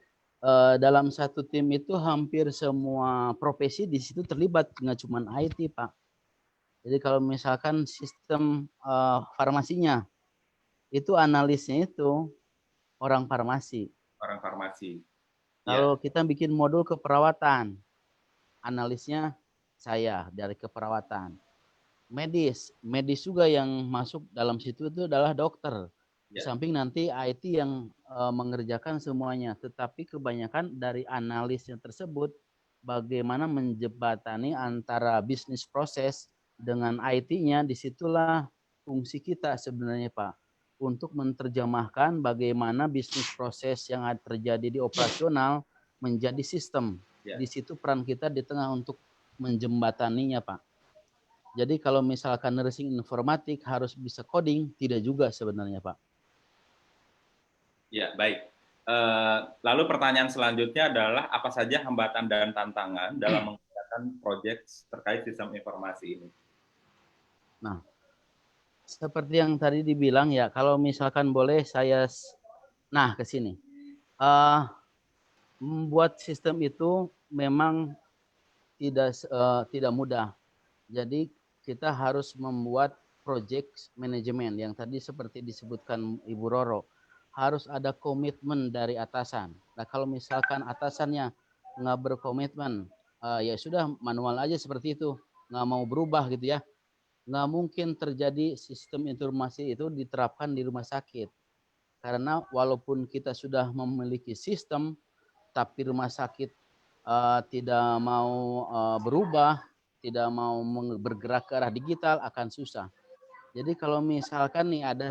Dalam satu tim itu hampir semua profesi di situ terlibat, nggak cuma IT Pak. Jadi kalau misalkan sistem farmasinya, itu analisnya itu orang farmasi. Orang farmasi. Kalau kita bikin modul keperawatan, analisnya saya dari keperawatan. Medis juga yang masuk dalam situ itu adalah dokter. Di samping nanti IT yang mengerjakan semuanya, tetapi kebanyakan dari analisnya tersebut bagaimana menjembatani antara bisnis proses dengan IT-nya, disitulah fungsi kita sebenarnya Pak, untuk menerjemahkan bagaimana bisnis proses yang terjadi di operasional menjadi sistem. Di situ peran kita di tengah untuk menjembataninya Pak. Jadi kalau misalkan nursing informatik harus bisa coding, tidak juga sebenarnya Pak. Ya, baik. Lalu pertanyaan selanjutnya adalah apa saja hambatan dan tantangan dalam mengerjakan proyek terkait sistem informasi ini? Nah, seperti yang tadi dibilang ya, kalau misalkan boleh saya, ke sini. Membuat sistem itu memang tidak mudah. Jadi kita harus membuat project manajemen yang tadi seperti disebutkan Ibu Roro. Harus ada komitmen dari atasan. Nah kalau misalkan atasannya nggak berkomitmen, ya sudah manual aja seperti itu. Nggak mau berubah gitu ya. Nggak mungkin terjadi sistem informasi itu diterapkan di rumah sakit. Karena walaupun kita sudah memiliki sistem, tapi rumah sakit tidak mau berubah, tidak mau bergerak ke arah digital, akan susah. Jadi kalau misalkan nih ada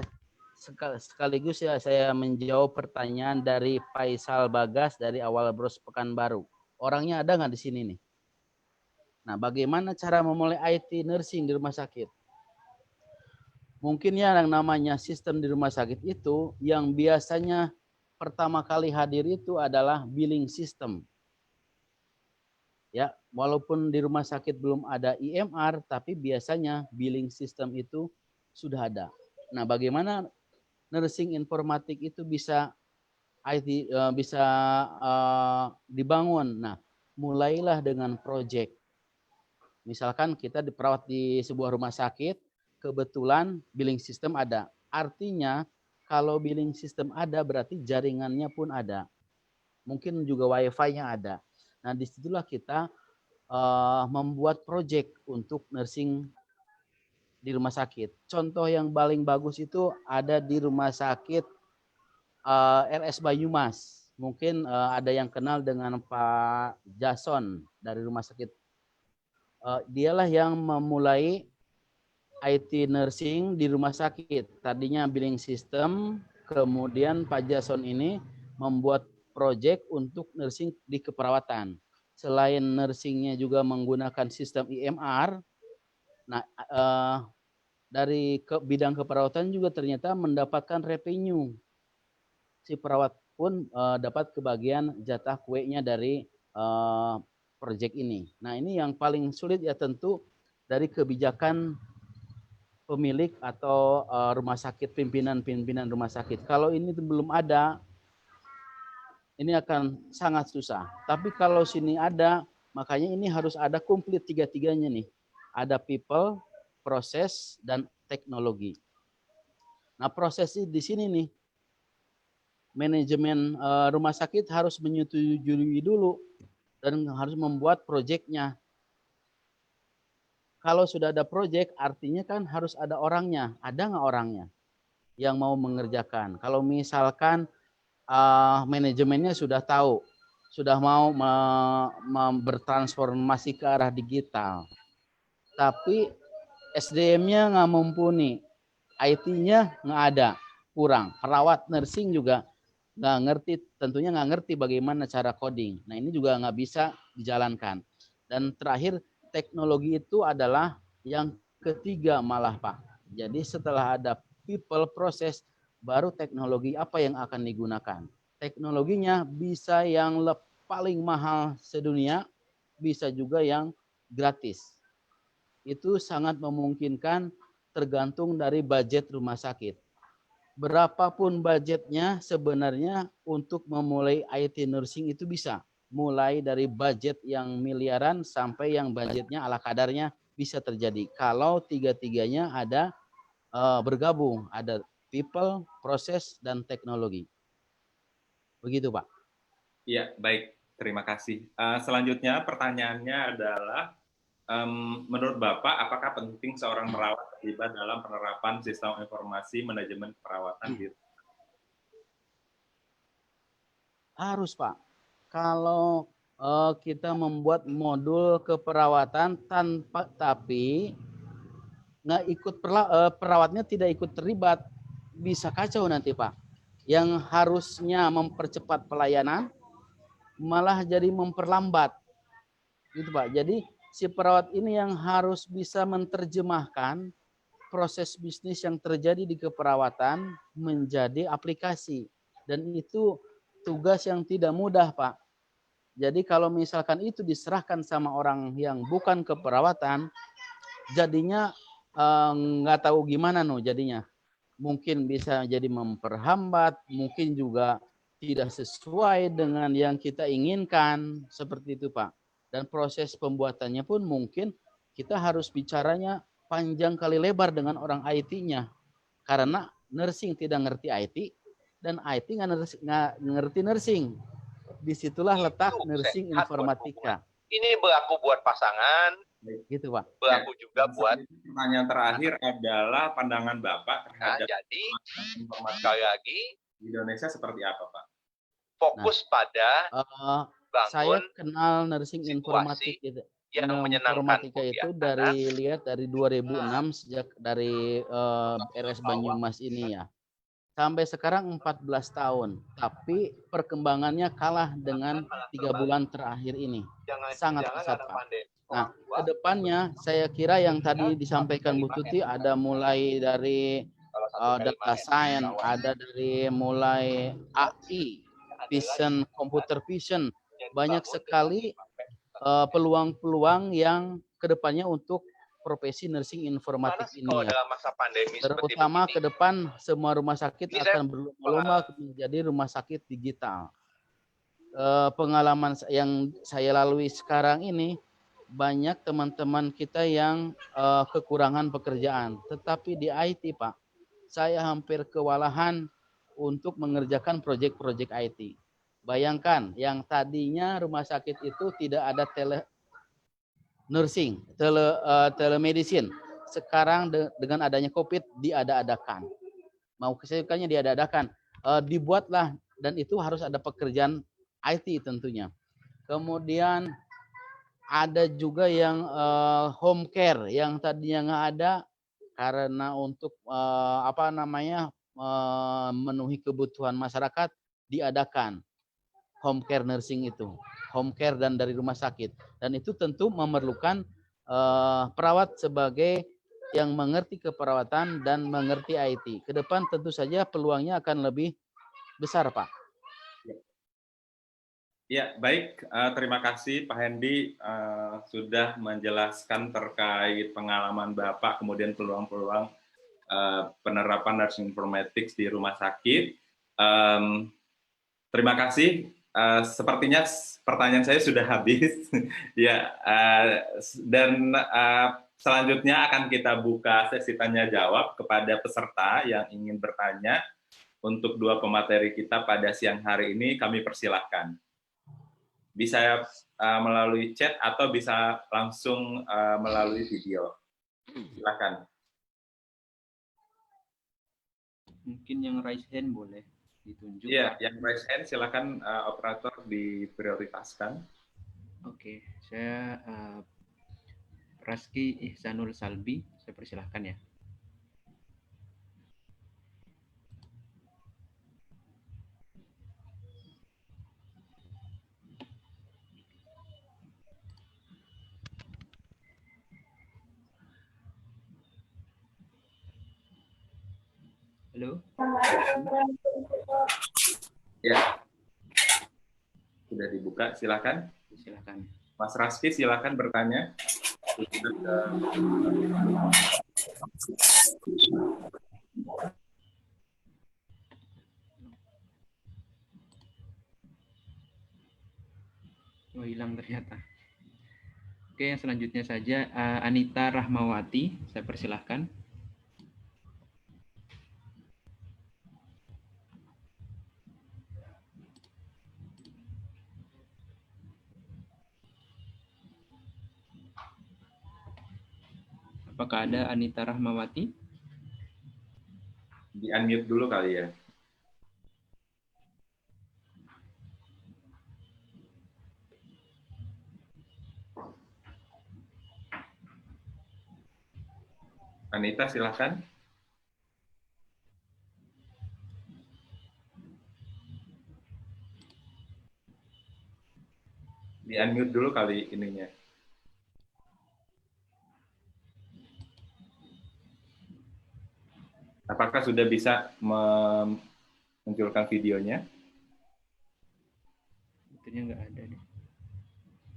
sekaligus ya saya menjawab pertanyaan dari Faisal Bagas dari Awal Bros Pekanbaru. Orangnya ada nggak di sini nih? Nah, bagaimana cara memulai IT nursing di rumah sakit? Mungkin ya yang namanya sistem di rumah sakit itu yang biasanya pertama kali hadir itu adalah billing system. Ya, walaupun di rumah sakit belum ada IMR, tapi biasanya billing system itu sudah ada. Nah, bagaimana nursing informatik itu bisa IT bisa dibangun? Nah, mulailah dengan project. Misalkan kita diperawat di sebuah rumah sakit, kebetulan billing system ada. Artinya kalau billing system ada berarti jaringannya pun ada. Mungkin juga wifi-nya ada. Nah, disitulah kita membuat project untuk nursing di rumah sakit. Contoh yang paling bagus itu ada di rumah sakit RS Banyumas. Mungkin ada yang kenal dengan Pak Jason dari rumah sakit. Dialah yang memulai IT nursing di rumah sakit. Tadinya billing system, kemudian Pak Jason ini membuat project untuk nursing di keperawatan. Selain nursingnya juga menggunakan sistem IMR, nah dari bidang keperawatan juga ternyata mendapatkan revenue. Si perawat pun dapat kebagian jatah kuenya dari project ini. Nah ini yang paling sulit ya tentu dari kebijakan pemilik atau rumah sakit, pimpinan rumah sakit. Kalau ini belum ada, ini akan sangat susah. Tapi kalau sini ada, makanya ini harus ada komplit tiga-tiganya nih. Ada people, proses, dan teknologi. Nah proses di sini nih. manajemen rumah sakit harus menyetujui dulu dan harus membuat proyeknya. Kalau sudah ada proyek, artinya kan harus ada orangnya. Ada nggak orangnya yang mau mengerjakan? Kalau misalkan manajemennya sudah tahu, sudah mau bertransformasi ke arah digital, tapi SDM-nya nggak mumpuni, IT-nya nggak ada, kurang. Perawat nursing juga nggak ngerti, tentunya nggak ngerti bagaimana cara coding. Nah ini juga nggak bisa dijalankan. Dan terakhir, teknologi itu adalah yang ketiga malah Pak. Jadi setelah ada people, proses, baru teknologi apa yang akan digunakan. Teknologinya bisa yang paling mahal sedunia, bisa juga yang gratis. Itu sangat memungkinkan tergantung dari budget rumah sakit. Berapapun budgetnya sebenarnya untuk memulai IT nursing itu bisa. Mulai dari budget yang miliaran sampai yang budgetnya ala kadarnya bisa terjadi. Kalau tiga-tiganya ada bergabung, ada people, proses, dan teknologi. Begitu Pak. Iya, baik. Terima kasih. Selanjutnya pertanyaannya adalah, menurut Bapak, apakah penting seorang perawat terlibat dalam penerapan sistem informasi manajemen perawatan di Harus Pak. Kalau kita membuat modul keperawatan tapi nggak ikut perawatnya tidak ikut terlibat, bisa kacau nanti Pak. Yang harusnya mempercepat pelayanan malah jadi memperlambat, gitu Pak. Jadi si perawat ini yang harus bisa menerjemahkan proses bisnis yang terjadi di keperawatan menjadi aplikasi, dan itu tugas yang tidak mudah Pak. Jadi kalau misalkan itu diserahkan sama orang yang bukan keperawatan, jadinya nggak tahu gimana jadinya. Mungkin bisa jadi memperhambat, mungkin juga tidak sesuai dengan yang kita inginkan, seperti itu Pak. Dan proses pembuatannya pun mungkin kita harus bicaranya panjang kali lebar dengan orang IT-nya. Karena nursing tidak ngerti IT, dan IT nggak ngerti nursing. Disitulah letak nursing informatika. Ini berlaku buat pasangan, gitu Pak. Berlaku juga buat. Pertanyaan terakhir adalah pandangan Bapak terhadap jadi informasi sekali lagi di Indonesia seperti apa Pak? Fokus pada saya bangun kenal nursing informatik itu. yang menyenangkan Informatika itu dari 2006 sejak dari RS Banyumas ini ya. Sampai sekarang 14 tahun, tapi perkembangannya kalah dengan 3 bulan terakhir ini. Sangat pesat Pak. Nah, kedepannya saya kira yang tadi disampaikan Bu Tuti ada mulai dari data science, ada dari mulai AI, vision, computer vision, banyak sekali peluang-peluang yang kedepannya untuk profesi nursing informatik ini ya. Terutama ke depan semua rumah sakit akan berlomba-lomba menjadi rumah sakit digital. Pengalaman yang saya lalui sekarang ini, banyak teman-teman kita yang kekurangan pekerjaan. Tetapi di IT Pak, saya hampir kewalahan untuk mengerjakan proyek-proyek IT. Bayangkan yang tadinya rumah sakit itu tidak ada nursing, telemedicine. Sekarang dengan adanya COVID diada-adakan. Mau kesukaannya diada-adakan. Dibuatlah, dan itu harus ada pekerjaan IT tentunya. Kemudian ada juga yang home care yang tadinya nggak ada karena untuk memenuhi kebutuhan masyarakat diadakan home care nursing itu, home care dan dari rumah sakit, dan itu tentu memerlukan perawat sebagai yang mengerti keperawatan dan mengerti IT. Ke depan tentu saja peluangnya akan lebih besar Pak. Ya, baik. Terima kasih Pak Hendy sudah menjelaskan terkait pengalaman Bapak, kemudian peluang-peluang penerapan nursing informatics di rumah sakit. Terima kasih. Sepertinya pertanyaan saya sudah habis. Ya, dan selanjutnya akan kita buka sesi tanya jawab kepada peserta yang ingin bertanya. untuk dua pemateri kita pada siang hari ini kami persilahkan. Bisa melalui chat atau bisa langsung melalui video. Silakan. Mungkin yang raise hand boleh ditunjuk. Iya, yang raise hand silakan operator diprioritaskan. Oke, saya Raski Ihsanul Salbi, saya persilahkan ya. Halo. Ya. Sudah dibuka, silakan. Silakan. Mas Raski silakan bertanya. Oh, hilang ternyata. Oke, yang selanjutnya saja Anita Rahmawati, saya persilahkan. Apakah ada Anita Rahmawati? Di-unmute dulu kali ya. Anita, silakan. Di-unmute dulu kali ininya. Apakah sudah bisa memunculkan videonya? Videonya nggak ada nih.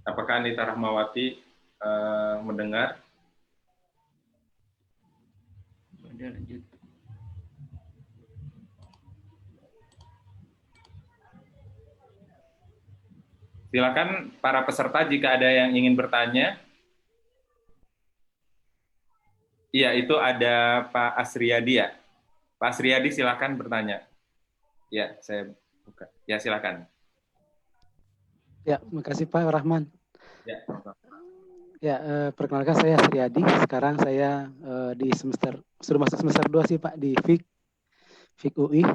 Apakah Anita Rahmawati mendengar? Ada, lanjut. Silakan para peserta jika ada yang ingin bertanya. Iya, itu ada Pak Asriyadi ya. Pak Asriyadi silakan bertanya. Ya, saya buka. Ya, silakan. Ya, makasih Pak Rahman. Ya, ya perkenalkan saya Asriyadi. Sekarang saya di sudah masuk semester 2 sih Pak di FIK UI.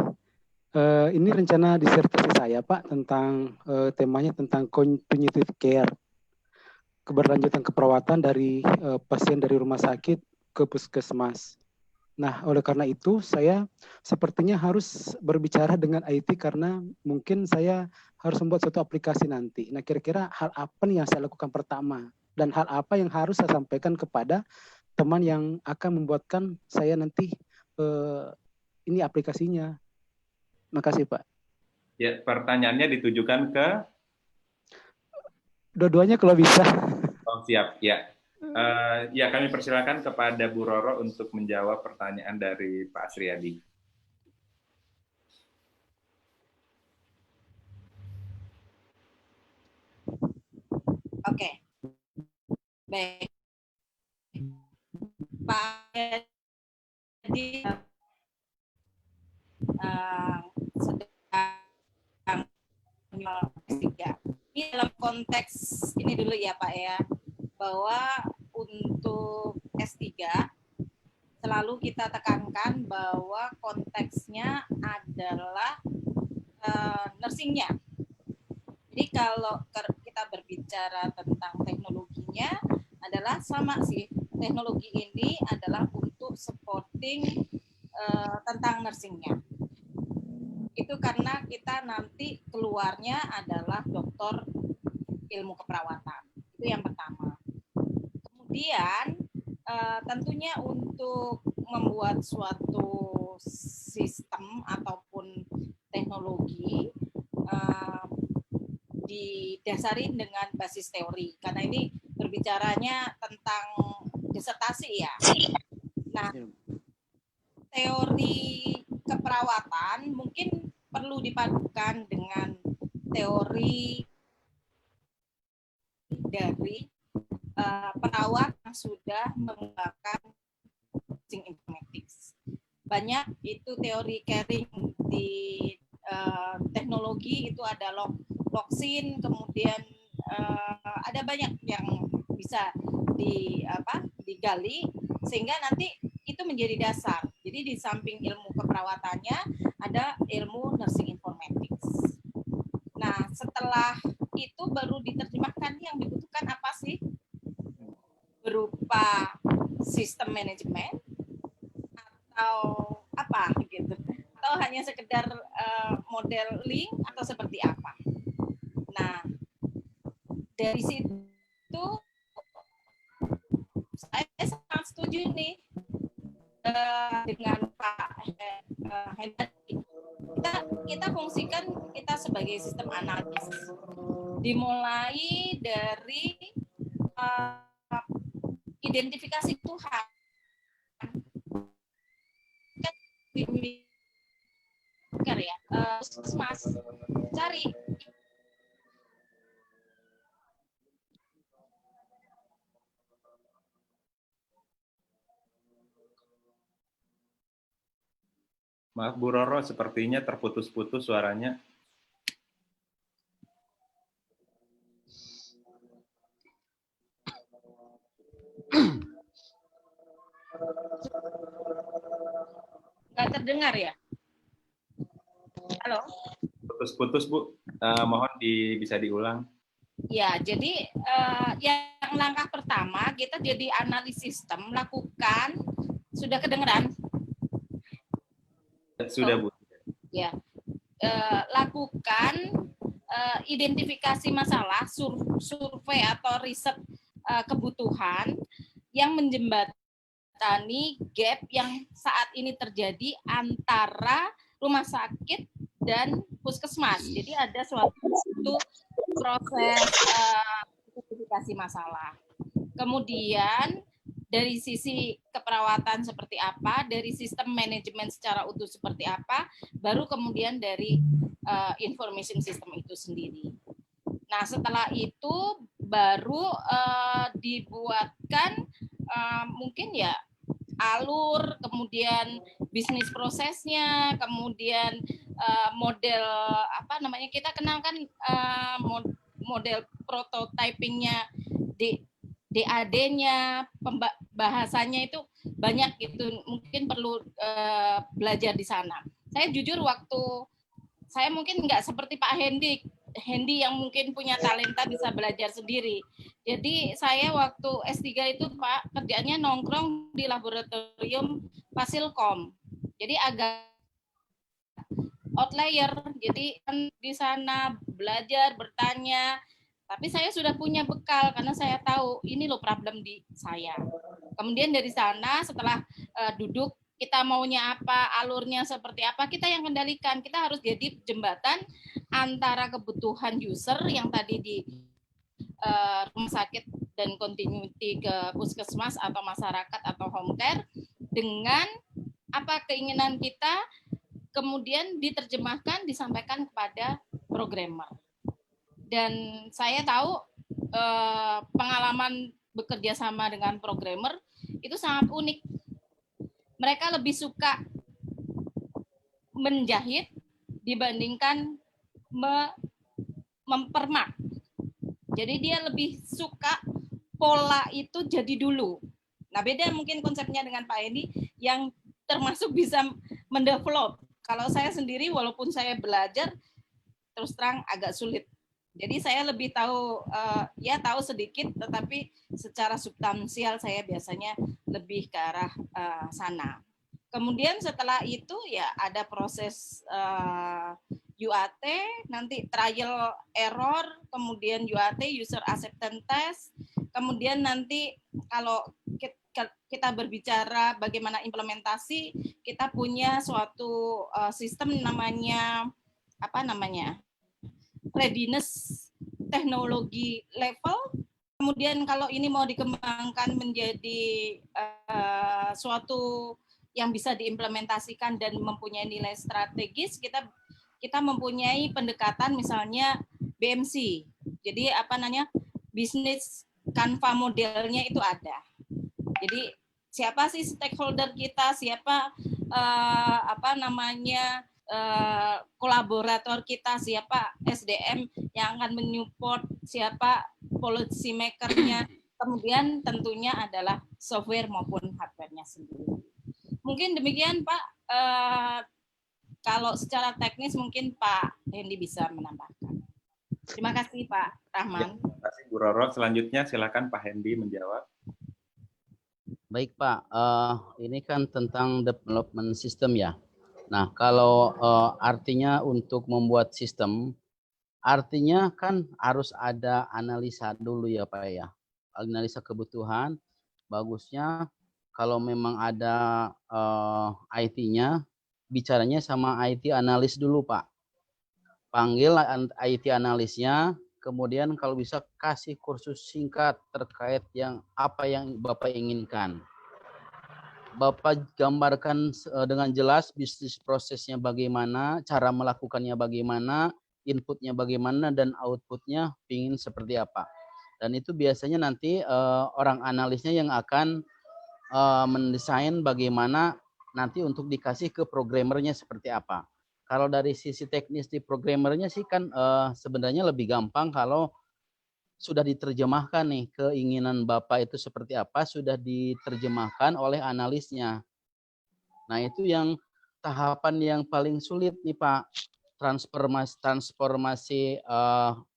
Ini rencana disertasi saya Pak tentang temanya tentang continuity care, keberlanjutan keperawatan dari pasien dari rumah sakit ke puskesmas. Nah, oleh karena itu saya sepertinya harus berbicara dengan IT karena mungkin saya harus membuat suatu aplikasi nanti. Nah, kira-kira hal apa nih yang saya lakukan pertama dan hal apa yang harus saya sampaikan kepada teman yang akan membuatkan saya nanti ini aplikasinya. Makasih Pak. Ya, pertanyaannya ditujukan ke? Dua-duanya kalau bisa. Oh, siap. Ya. Ya, kami persilakan kepada Bu Roro untuk menjawab pertanyaan dari Pak Asriyadi. Oke. Baik. Pak jadi sedang S3. Ini dalam konteks ini dulu ya Pak ya, bahwa untuk S3 selalu kita tekankan bahwa konteksnya adalah nursingnya. Jadi kalau kita berbicara tentang teknologinya adalah sama sih, teknologi ini adalah untuk supporting tentang nursingnya. Itu karena kita nanti keluarnya adalah dokter ilmu keperawatan. Itu yang pertama. Kemudian tentunya untuk membuat suatu sistem ataupun teknologi didasari dengan basis teori. Karena ini berbicaranya tentang disertasi ya. Nah, teori keperawatan mungkin perlu dipadukan dengan teori dari perawat yang sudah menggunakan informatics. Banyak itu teori caring di teknologi itu ada Logsin, kemudian ada banyak yang bisa digali sehingga nanti itu menjadi dasar. Jadi di samping ilmu keperawatannya ada ilmu nursing informatics. Nah, setelah itu baru diterjemahkan yang dibutuhkan apa sih? Berupa sistem manajemen atau apa gitu. Atau hanya sekedar modeling atau seperti apa. Nah, dari situ saya sangat setuju nih dengan Pak Hendri. Kita fungsikan kita sebagai sistem analis. Dimulai dari identifikasi Tuhan. Ya, Mas, cari Maaf Bu Roro, sepertinya terputus-putus suaranya. nggak terdengar ya? Halo? Putus-putus Bu, mohon bisa diulang. Ya, jadi yang langkah pertama kita jadi analis sistem, lakukan, sudah kedengeran? Sudah Bu. Ya, lakukan identifikasi masalah, survei atau riset kebutuhan yang menjembatani gap yang saat ini terjadi antara rumah sakit dan puskesmas. Jadi ada suatu proses identifikasi masalah. Kemudian dari sisi keperawatan seperti apa, dari sistem manajemen secara utuh seperti apa, baru kemudian dari information system itu sendiri. Nah, setelah itu baru dibuatkan mungkin ya alur, kemudian bisnis prosesnya, kemudian model apa namanya, kita kenalkan model prototypingnya, DAD-nya, bahasanya itu banyak, itu mungkin perlu belajar di sana. Saya jujur waktu saya mungkin nggak seperti Pak Hendy yang mungkin punya talenta bisa belajar sendiri. Jadi saya waktu S3 itu Pak kerjanya nongkrong di laboratorium Fasilkom. Jadi agak outlier. Jadi di sana belajar, bertanya. Tapi saya sudah punya bekal karena saya tahu ini loh problem di saya. Kemudian dari sana setelah duduk, kita maunya apa, alurnya seperti apa, kita yang kendalikan. Kita harus jadi jembatan antara kebutuhan user yang tadi di rumah sakit dan continuity ke puskesmas atau masyarakat atau home care dengan apa keinginan kita, kemudian diterjemahkan, disampaikan kepada programmer. Dan saya tahu pengalaman bekerja sama dengan programmer itu sangat unik. Mereka lebih suka menjahit dibandingkan mempermak. Jadi dia lebih suka pola itu jadi dulu. Nah, beda mungkin konsepnya dengan Pak Hendy yang termasuk bisa mendevelop. Kalau saya sendiri walaupun saya belajar terus terang agak sulit. Jadi saya lebih tahu ya tahu sedikit, tetapi secara substansial saya biasanya lebih ke arah sana. Kemudian setelah itu ya ada proses UAT, nanti trial error, kemudian UAT user acceptance test, kemudian nanti kalau kita berbicara bagaimana implementasi, kita punya suatu sistem namanya apa namanya? Readiness teknologi level. Kemudian kalau ini mau dikembangkan menjadi suatu yang bisa diimplementasikan dan mempunyai nilai strategis, kita mempunyai pendekatan misalnya BMC. Jadi apa namanya, bisnis Canva modelnya itu ada. Jadi siapa sih stakeholder kita, siapa apa namanya kolaborator kita, siapa SDM yang akan menyupport, siapa policy maker-nya, kemudian tentunya adalah software maupun hardware-nya sendiri. Mungkin demikian Pak. Kalau secara teknis mungkin Pak Hendy bisa menambahkan. Terima kasih Pak Rahman. Ya, terima kasih Bu Roro. Selanjutnya silakan Pak Hendy menjawab. Baik Pak, ini kan tentang development system ya. Nah kalau artinya untuk membuat sistem, artinya kan harus ada analisa dulu ya Pak ya. Analisa kebutuhan, bagusnya kalau memang ada IT-nya, bicaranya sama IT analis dulu Pak. Panggil IT analisnya, kemudian kalau bisa kasih kursus singkat terkait yang apa yang Bapak inginkan. Bapak gambarkan dengan jelas bisnis prosesnya bagaimana, cara melakukannya bagaimana, inputnya bagaimana, dan outputnya ingin seperti apa. Dan itu biasanya nanti orang analisnya yang akan mendesain bagaimana nanti untuk dikasih ke programmernya seperti apa. Kalau dari sisi teknis di programmernya sih kan sebenarnya lebih gampang kalau sudah diterjemahkan nih keinginan Bapak itu seperti apa, sudah diterjemahkan oleh analisnya. Nah itu yang tahapan yang paling sulit nih Pak, transformasi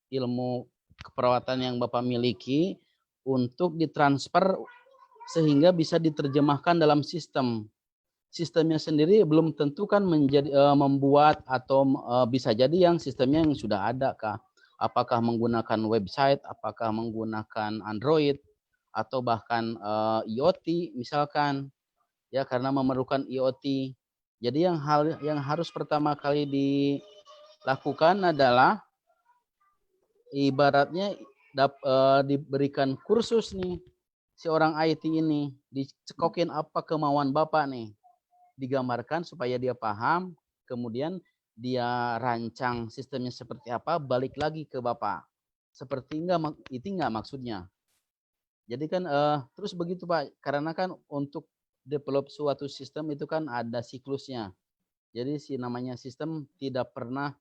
ilmu keperawatan yang Bapak miliki untuk ditransfer sehingga bisa diterjemahkan dalam sistem. Sistemnya sendiri belum tentu kan menjadi membuat atau bisa jadi yang sistemnya yang sudah ada kah? Apakah menggunakan website, apakah menggunakan Android atau bahkan IoT misalkan ya, karena memerlukan IoT. Jadi yang harus pertama kali dilakukan adalah ibaratnya diberikan kursus nih si orang IT ini, dicekokin apa kemauan Bapak nih, digambarkan supaya dia paham, kemudian dia rancang sistemnya seperti apa, balik lagi ke Bapak. Seperti itu enggak maksudnya. Jadi kan terus begitu Pak, karena kan untuk develop suatu sistem itu kan ada siklusnya. Jadi si namanya sistem tidak pernah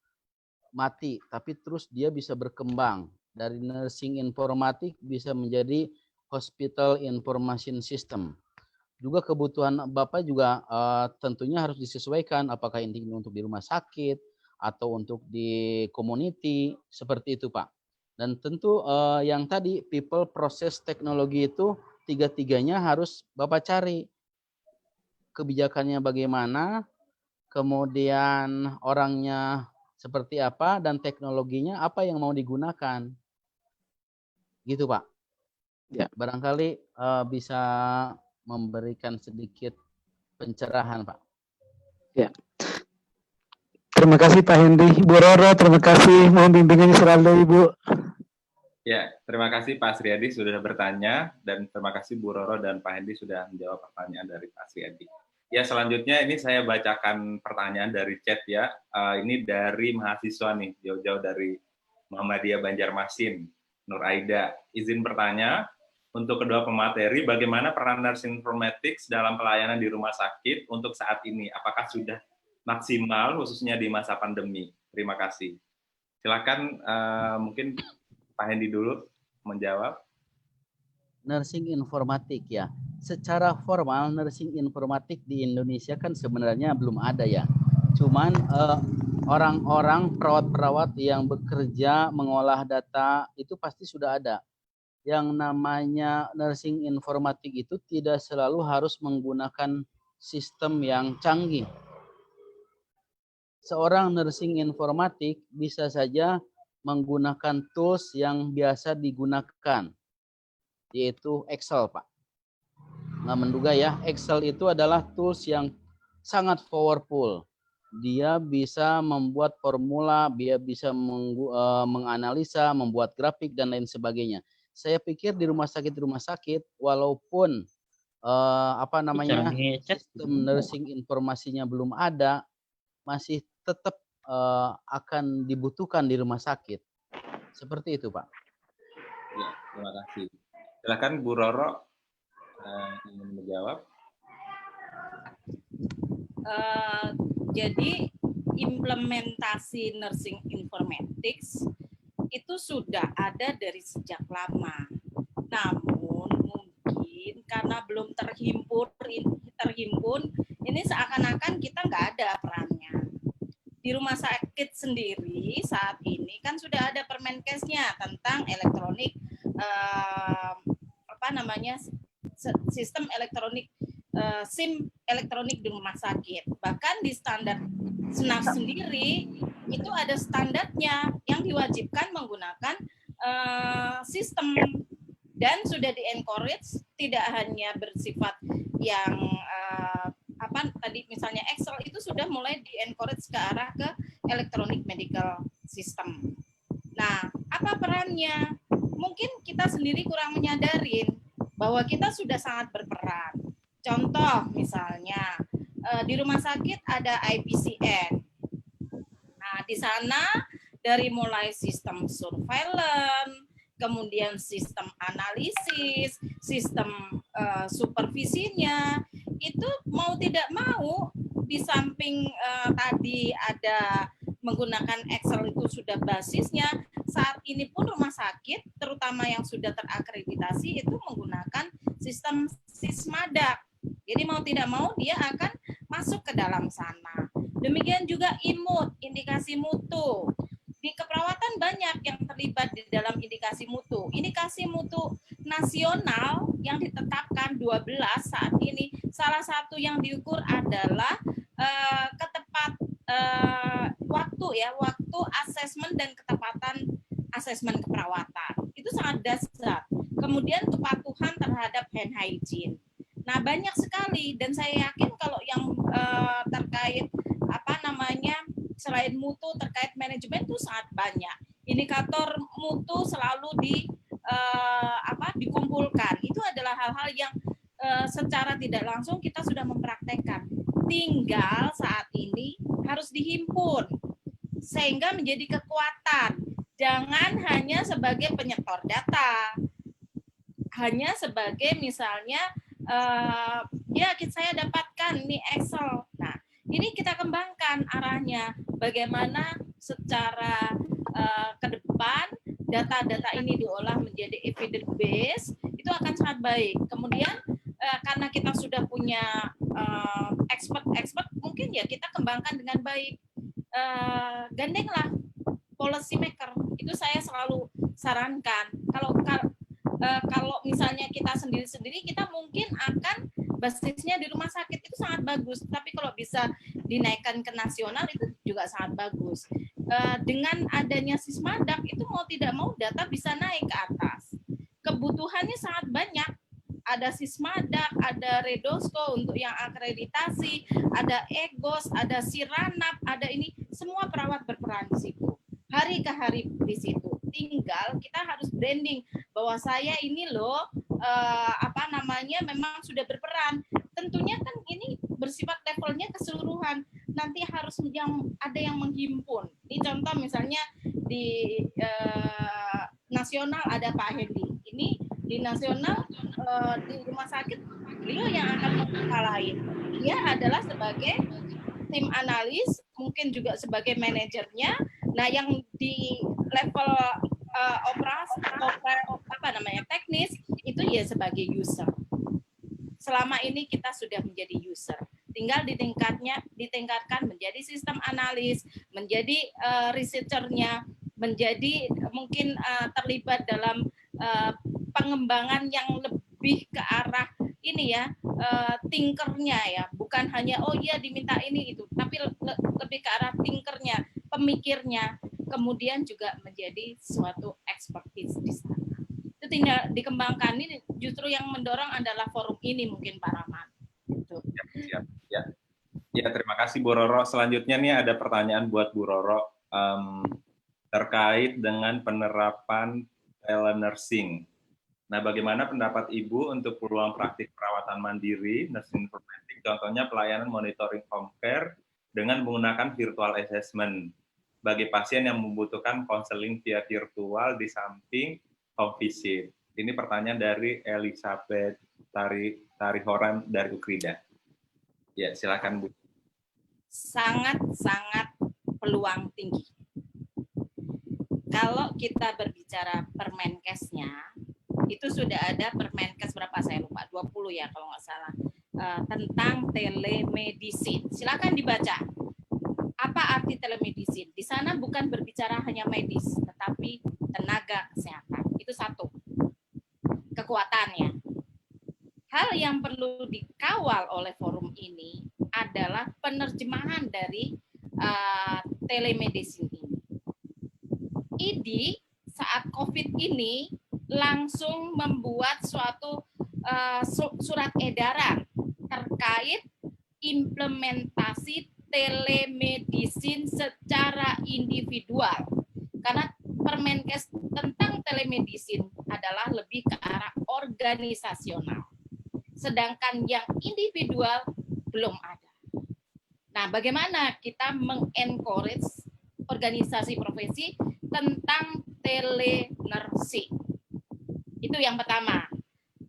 mati, tapi terus dia bisa berkembang. Dari nursing informatik bisa menjadi hospital information system. Juga kebutuhan Bapak juga tentunya harus disesuaikan, apakah ini untuk di rumah sakit atau untuk di community, seperti itu Pak. Dan tentu yang tadi people, process, teknologi itu tiga-tiganya harus Bapak cari. Kebijakannya bagaimana, kemudian orangnya seperti apa, dan teknologinya apa yang mau digunakan. Gitu Pak. Ya, barangkali bisa memberikan sedikit pencerahan, Pak. Ya. Terima kasih Pak Hendy. Bu Roro, terima kasih. Mohon bimbingannya selalu Ibu. Ya, terima kasih Pak Sriadi sudah bertanya, dan terima kasih Bu Roro dan Pak Hendy sudah menjawab pertanyaan dari Pak Sriadi. Ya, selanjutnya ini saya bacakan pertanyaan dari chat ya. Ini dari mahasiswa nih, jauh-jauh dari Muhammadiyah Banjarmasin, Nur Aida. Izin bertanya, untuk kedua pemateri, bagaimana peran nursing informatics dalam pelayanan di rumah sakit untuk saat ini? Apakah sudah maksimal khususnya di masa pandemi? Terima kasih. Silakan mungkin Pak Hendy dulu menjawab. Nursing informatik ya. Secara formal nursing informatik di Indonesia kan sebenarnya belum ada ya. Cuman orang-orang perawat-perawat yang bekerja mengolah data itu pasti sudah ada. Yang namanya nursing informatik itu tidak selalu harus menggunakan sistem yang canggih. Seorang nursing informatik bisa saja menggunakan tools yang biasa digunakan, yaitu Excel, Pak. Nggak menduga ya, Excel itu adalah tools yang sangat powerful. Dia bisa membuat formula, dia bisa menganalisa, membuat grafik, dan lain sebagainya. Saya pikir di rumah sakit walaupun sistem nursing informasinya belum ada, masih tetap akan dibutuhkan di rumah sakit. Seperti itu, Pak. Ya, terima kasih. Silakan Bu Roro ingin menjawab. Jadi implementasi nursing informatics itu sudah ada dari sejak lama. Namun mungkin karena belum terhimpun, ini seakan-akan kita nggak ada perannya. Di rumah sakit sendiri saat ini kan sudah ada Permenkesnya tentang elektronik sistem elektronik SIM elektronik di rumah sakit. Bahkan di standar SNAF sendiri itu ada standarnya yang diwajibkan menggunakan sistem, dan sudah di-encourage tidak hanya bersifat yang tadi misalnya Excel, itu sudah mulai di-encourage ke arah ke electronic medical system. Nah, apa perannya? Mungkin kita sendiri kurang menyadarin bahwa kita sudah sangat berperan. Contoh misalnya di rumah sakit ada IPCN. Nah, di sana dari mulai sistem surveillance, kemudian sistem analisis, sistem supervisinya, itu mau tidak mau di samping tadi ada menggunakan Excel itu sudah basisnya, saat ini pun rumah sakit, terutama yang sudah terakreditasi, itu menggunakan sistem Sismadak. Jadi mau tidak mau dia akan masuk ke dalam sana. Demikian juga IMUT, indikasi mutu. Di keperawatan banyak yang terlibat di dalam indikasi mutu. Indikasi mutu nasional yang ditetapkan 12 saat ini, salah satu yang diukur adalah waktu asesmen dan ketepatan asesmen keperawatan. Itu sangat dasar. Kemudian kepatuhan terhadap hand hygiene. Nah, banyak sekali, dan saya yakin kalau yang terkait selain mutu terkait manajemen itu sangat banyak. Indikator mutu selalu dikumpulkan. Itu adalah hal-hal yang secara tidak langsung kita sudah mempraktekkan. Tinggal saat ini harus dihimpun sehingga menjadi kekuatan. Jangan hanya sebagai penyetor data, hanya sebagai misalnya saya dapatkan nih Excel. Nah, ini kita kembangkan arahnya bagaimana secara ke depan data-data ini diolah menjadi evidence base, itu akan sangat baik. Kemudian karena kita sudah punya expert, mungkin ya kita kembangkan dengan baik. Gandenglah policy maker, itu saya selalu sarankan. Kalau misalnya kita sendiri-sendiri, kita mungkin akan basisnya di rumah sakit itu sangat bagus, tapi kalau bisa dinaikkan ke nasional itu juga sangat bagus. Dengan adanya Sismadak itu mau tidak mau data bisa naik ke atas. Kebutuhannya sangat banyak. Ada Sismadak, ada Redosko untuk yang akreditasi, ada EGOS, ada Siranap, ada ini, semua perawat berperan di situ. Hari ke hari di situ. Tinggal kita harus branding bahwa saya ini loh memang sudah berperan. Tentunya kan ini bersifat levelnya keseluruhan. Nanti harus ada yang menghimpun. Ini contoh misalnya di nasional ada Pak Hendi. Ini di nasional di rumah sakit beliau yang akan mengkalahin. Dia adalah sebagai tim analis, mungkin juga sebagai manajernya. Nah, yang di level teknis itu ya sebagai user. Selama ini kita sudah menjadi user. Tinggal ditingkatkan menjadi sistem analis, menjadi researcher-nya, menjadi mungkin terlibat dalam pengembangan yang lebih ke arah ini ya, thinker-nya ya, bukan hanya diminta ini itu, tapi lebih ke arah thinker-nya, pemikirnya, kemudian juga menjadi suatu expertise di sana. Itu tinggal dikembangkan. Ini justru yang mendorong adalah forum ini mungkin Pak Rahman. Gitu. Ya, terima kasih Bu Roro. Selanjutnya nih ada pertanyaan buat Bu Roro terkait dengan penerapan telenursing. Nah, bagaimana pendapat Ibu untuk peluang praktik perawatan mandiri, nursing informatik, contohnya pelayanan monitoring home care dengan menggunakan virtual assessment bagi pasien yang membutuhkan konseling via virtual di samping home visit. Ini pertanyaan dari Elizabeth Tarihoran dari Ukrida. Ya, silakan Bu. Sangat peluang tinggi. Kalau kita berbicara Permenkesnya, itu sudah ada Permenkes berapa saya lupa, 20 ya kalau nggak salah, tentang telemedicine. Silakan dibaca. Apa arti telemedicine? Di sana bukan berbicara hanya medis, tetapi tenaga kesehatan. Itu satu kekuatannya. Hal yang perlu dikawal oleh forum ini adalah penerjemahan dari telemedicine ini. IDI saat COVID ini langsung membuat suatu surat edaran terkait implementasi telemedicine secara individual. Karena Permenkes tentang telemedicine adalah lebih ke arah organisasional. Sedangkan yang individual belum ada. Nah, bagaimana kita mengencourage organisasi profesi tentang telenursing? Itu yang pertama.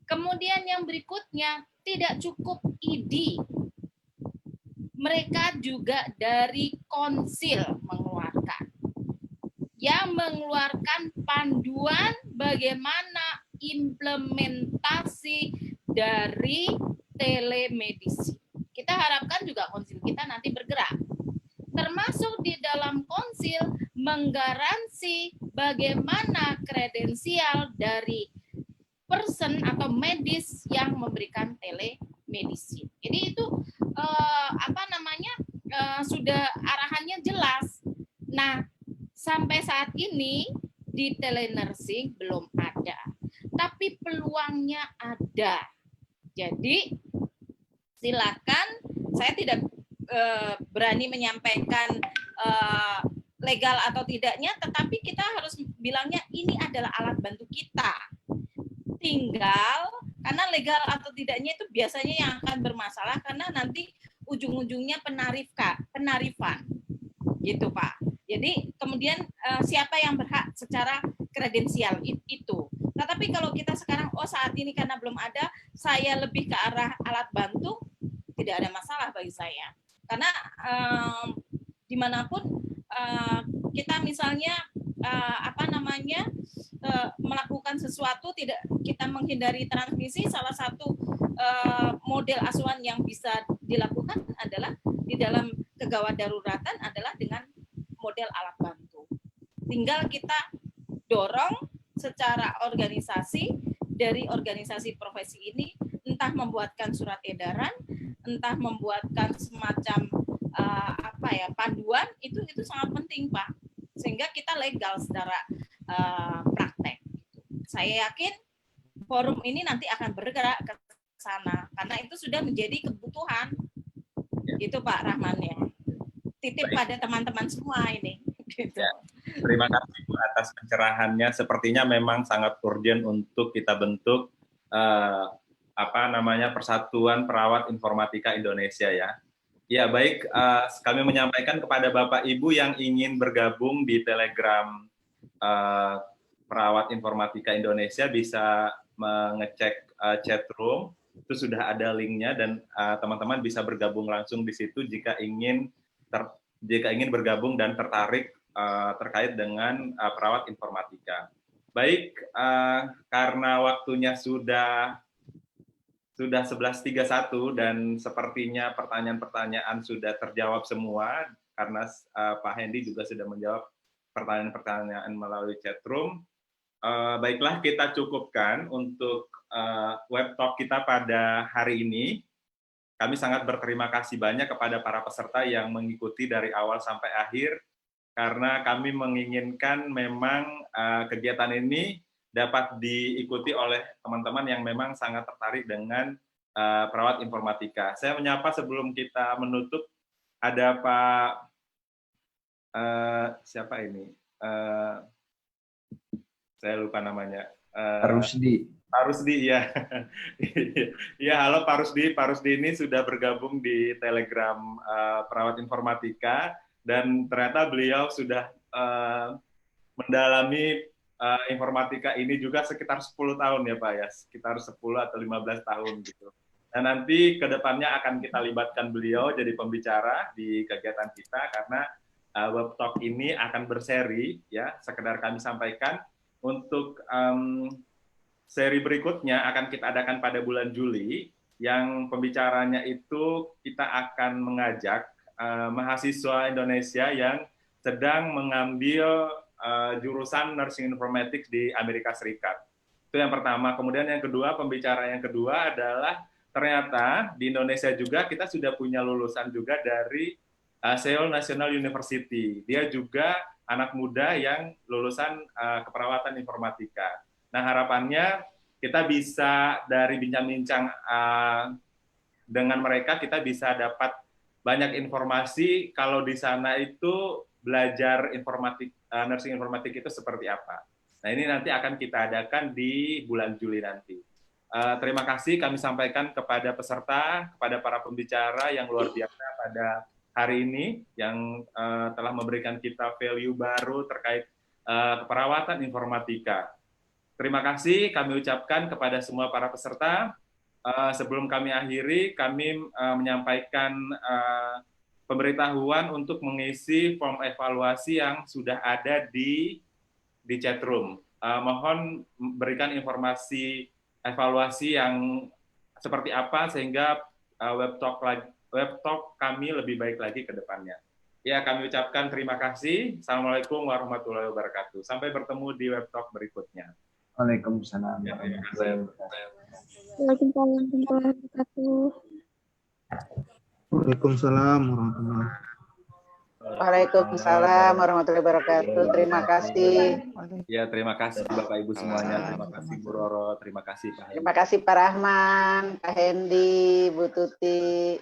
Kemudian yang berikutnya, tidak cukup ID. Mereka juga dari konsil mengeluarkan. Yang mengeluarkan panduan bagaimana implementasi dari telemedicine. Kita harapkan juga konsil kita nanti bergerak. Termasuk di dalam konsil menggaransi bagaimana kredensial dari person atau medis yang memberikan telemedicine. Jadi itu sudah arahannya jelas. Nah, sampai saat ini di telenursing belum ada, tapi peluangnya ada. Jadi silakan, saya tidak berani menyampaikan legal atau tidaknya, tetapi kita harus bilangnya ini adalah alat bantu kita. Tinggal, karena legal atau tidaknya itu biasanya yang akan bermasalah karena nanti ujung-ujungnya penarifan, gitu Pak. Jadi kemudian siapa yang berhak secara kredensial itu. Tetapi kalau kita sekarang, saat ini karena belum ada, saya lebih ke arah alat bantu, tidak ada masalah bagi saya. Karena dimanapun kita misalnya melakukan sesuatu, tidak kita menghindari transmisi, salah satu model asuhan yang bisa dilakukan adalah di dalam kegawat daruratan adalah dengan model alat bantu. Tinggal kita dorong secara organisasi dari organisasi profesi ini, entah membuatkan surat edaran, entah membuatkan semacam panduan, itu sangat penting Pak, sehingga kita legal secara praktek. Saya yakin forum ini nanti akan bergerak ke sana karena itu sudah menjadi kebutuhan. Itu Pak Rahman ya. Titip pada teman-teman semua ini. Gitu. Ya, terima kasih Bu atas pencerahannya. Sepertinya memang sangat urgent untuk kita bentuk Persatuan Perawat Informatika Indonesia ya. Ya baik, kami menyampaikan kepada Bapak Ibu yang ingin bergabung di Telegram Perawat Informatika Indonesia bisa mengecek chat room, itu sudah ada linknya dan teman-teman bisa bergabung langsung di situ jika ingin bergabung dan tertarik terkait dengan perawat informatika. Baik, karena waktunya sudah 11.31 dan sepertinya pertanyaan-pertanyaan sudah terjawab semua karena Pak Hendy juga sudah menjawab pertanyaan-pertanyaan melalui chat room. Baiklah, kita cukupkan untuk web talk kita pada hari ini. Kami sangat berterima kasih banyak kepada para peserta yang mengikuti dari awal sampai akhir, karena kami menginginkan memang kegiatan ini dapat diikuti oleh teman-teman yang memang sangat tertarik dengan perawat informatika. Saya menyapa sebelum kita menutup, ada Pak, siapa ini? Saya lupa namanya. Pak Rusdi. Pak Rusdi, ya. Ya, halo Pak Rusdi. Pak Rusdi ini sudah bergabung di Telegram Perawat Informatika, dan ternyata beliau sudah mendalami informatika ini juga sekitar 10 tahun ya Pak ya, sekitar 10 atau 15 tahun gitu. Dan nanti ke depannya akan kita libatkan beliau jadi pembicara di kegiatan kita, karena web talk ini akan berseri, ya, sekedar kami sampaikan. Untuk seri berikutnya akan kita adakan pada bulan Juli, yang pembicaranya itu kita akan mengajak mahasiswa Indonesia yang sedang mengambil jurusan Nursing Informatics di Amerika Serikat. Itu yang pertama. Kemudian yang kedua, pembicara yang kedua adalah ternyata di Indonesia juga kita sudah punya lulusan juga dari Seoul National University. Dia juga anak muda yang lulusan keperawatan informatika. Nah, harapannya kita bisa dari bincang-bincang dengan mereka, kita bisa dapat banyak informasi kalau di sana itu belajar informatik, nursing informatik itu seperti apa. Nah, ini nanti akan kita adakan di bulan Juli nanti. Terima kasih kami sampaikan kepada peserta, kepada para pembicara yang luar biasa pada hari ini, yang telah memberikan kita value baru terkait keperawatan informatika. Terima kasih kami ucapkan kepada semua para peserta. Sebelum kami akhiri, kami menyampaikan pemberitahuan untuk mengisi form evaluasi yang sudah ada di chat room. Mohon berikan informasi evaluasi yang seperti apa sehingga web talk kami lebih baik lagi ke depannya. Ya, kami ucapkan terima kasih. Assalamualaikum warahmatullahi wabarakatuh. Sampai bertemu di web talk berikutnya. Waalaikumsalam. Ya, terima kasih. Waalaikumsalam warahmatullahi wabarakatuh. Waalaikumsalam warahmatullahi wabarakatuh. Waalaikumsalam warahmatullahi wabarakatuh. Terima kasih. Ya, terima kasih Bapak Ibu semuanya. Terima kasih Bu Roro, terima kasih Pak Hendi. Terima kasih Pak Rahman, Pak Hendi, Bu Tuti.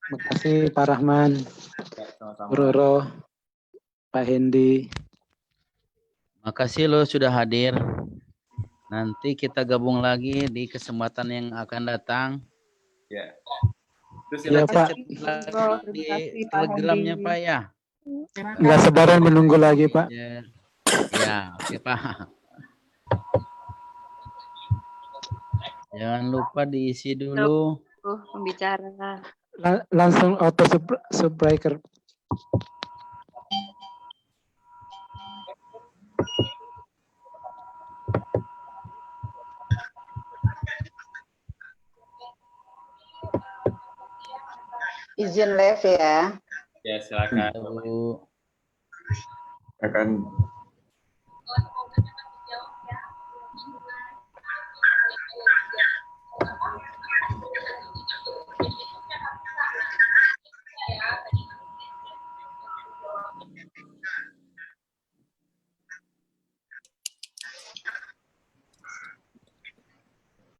Terima kasih Pak Rahman, Bu Roro, Pak Hendi. Makasih lo sudah hadir. Nanti kita gabung lagi di kesempatan yang akan datang. Ya. Iya Pak. Di telegramnya Pak ya. Nggak sabaran menunggu lagi Pak. Ya, oke Pak. Jangan lupa diisi dulu. Pembicara. Langsung auto subscriber. Izin live ya. Ya, silakan. Bu. Akan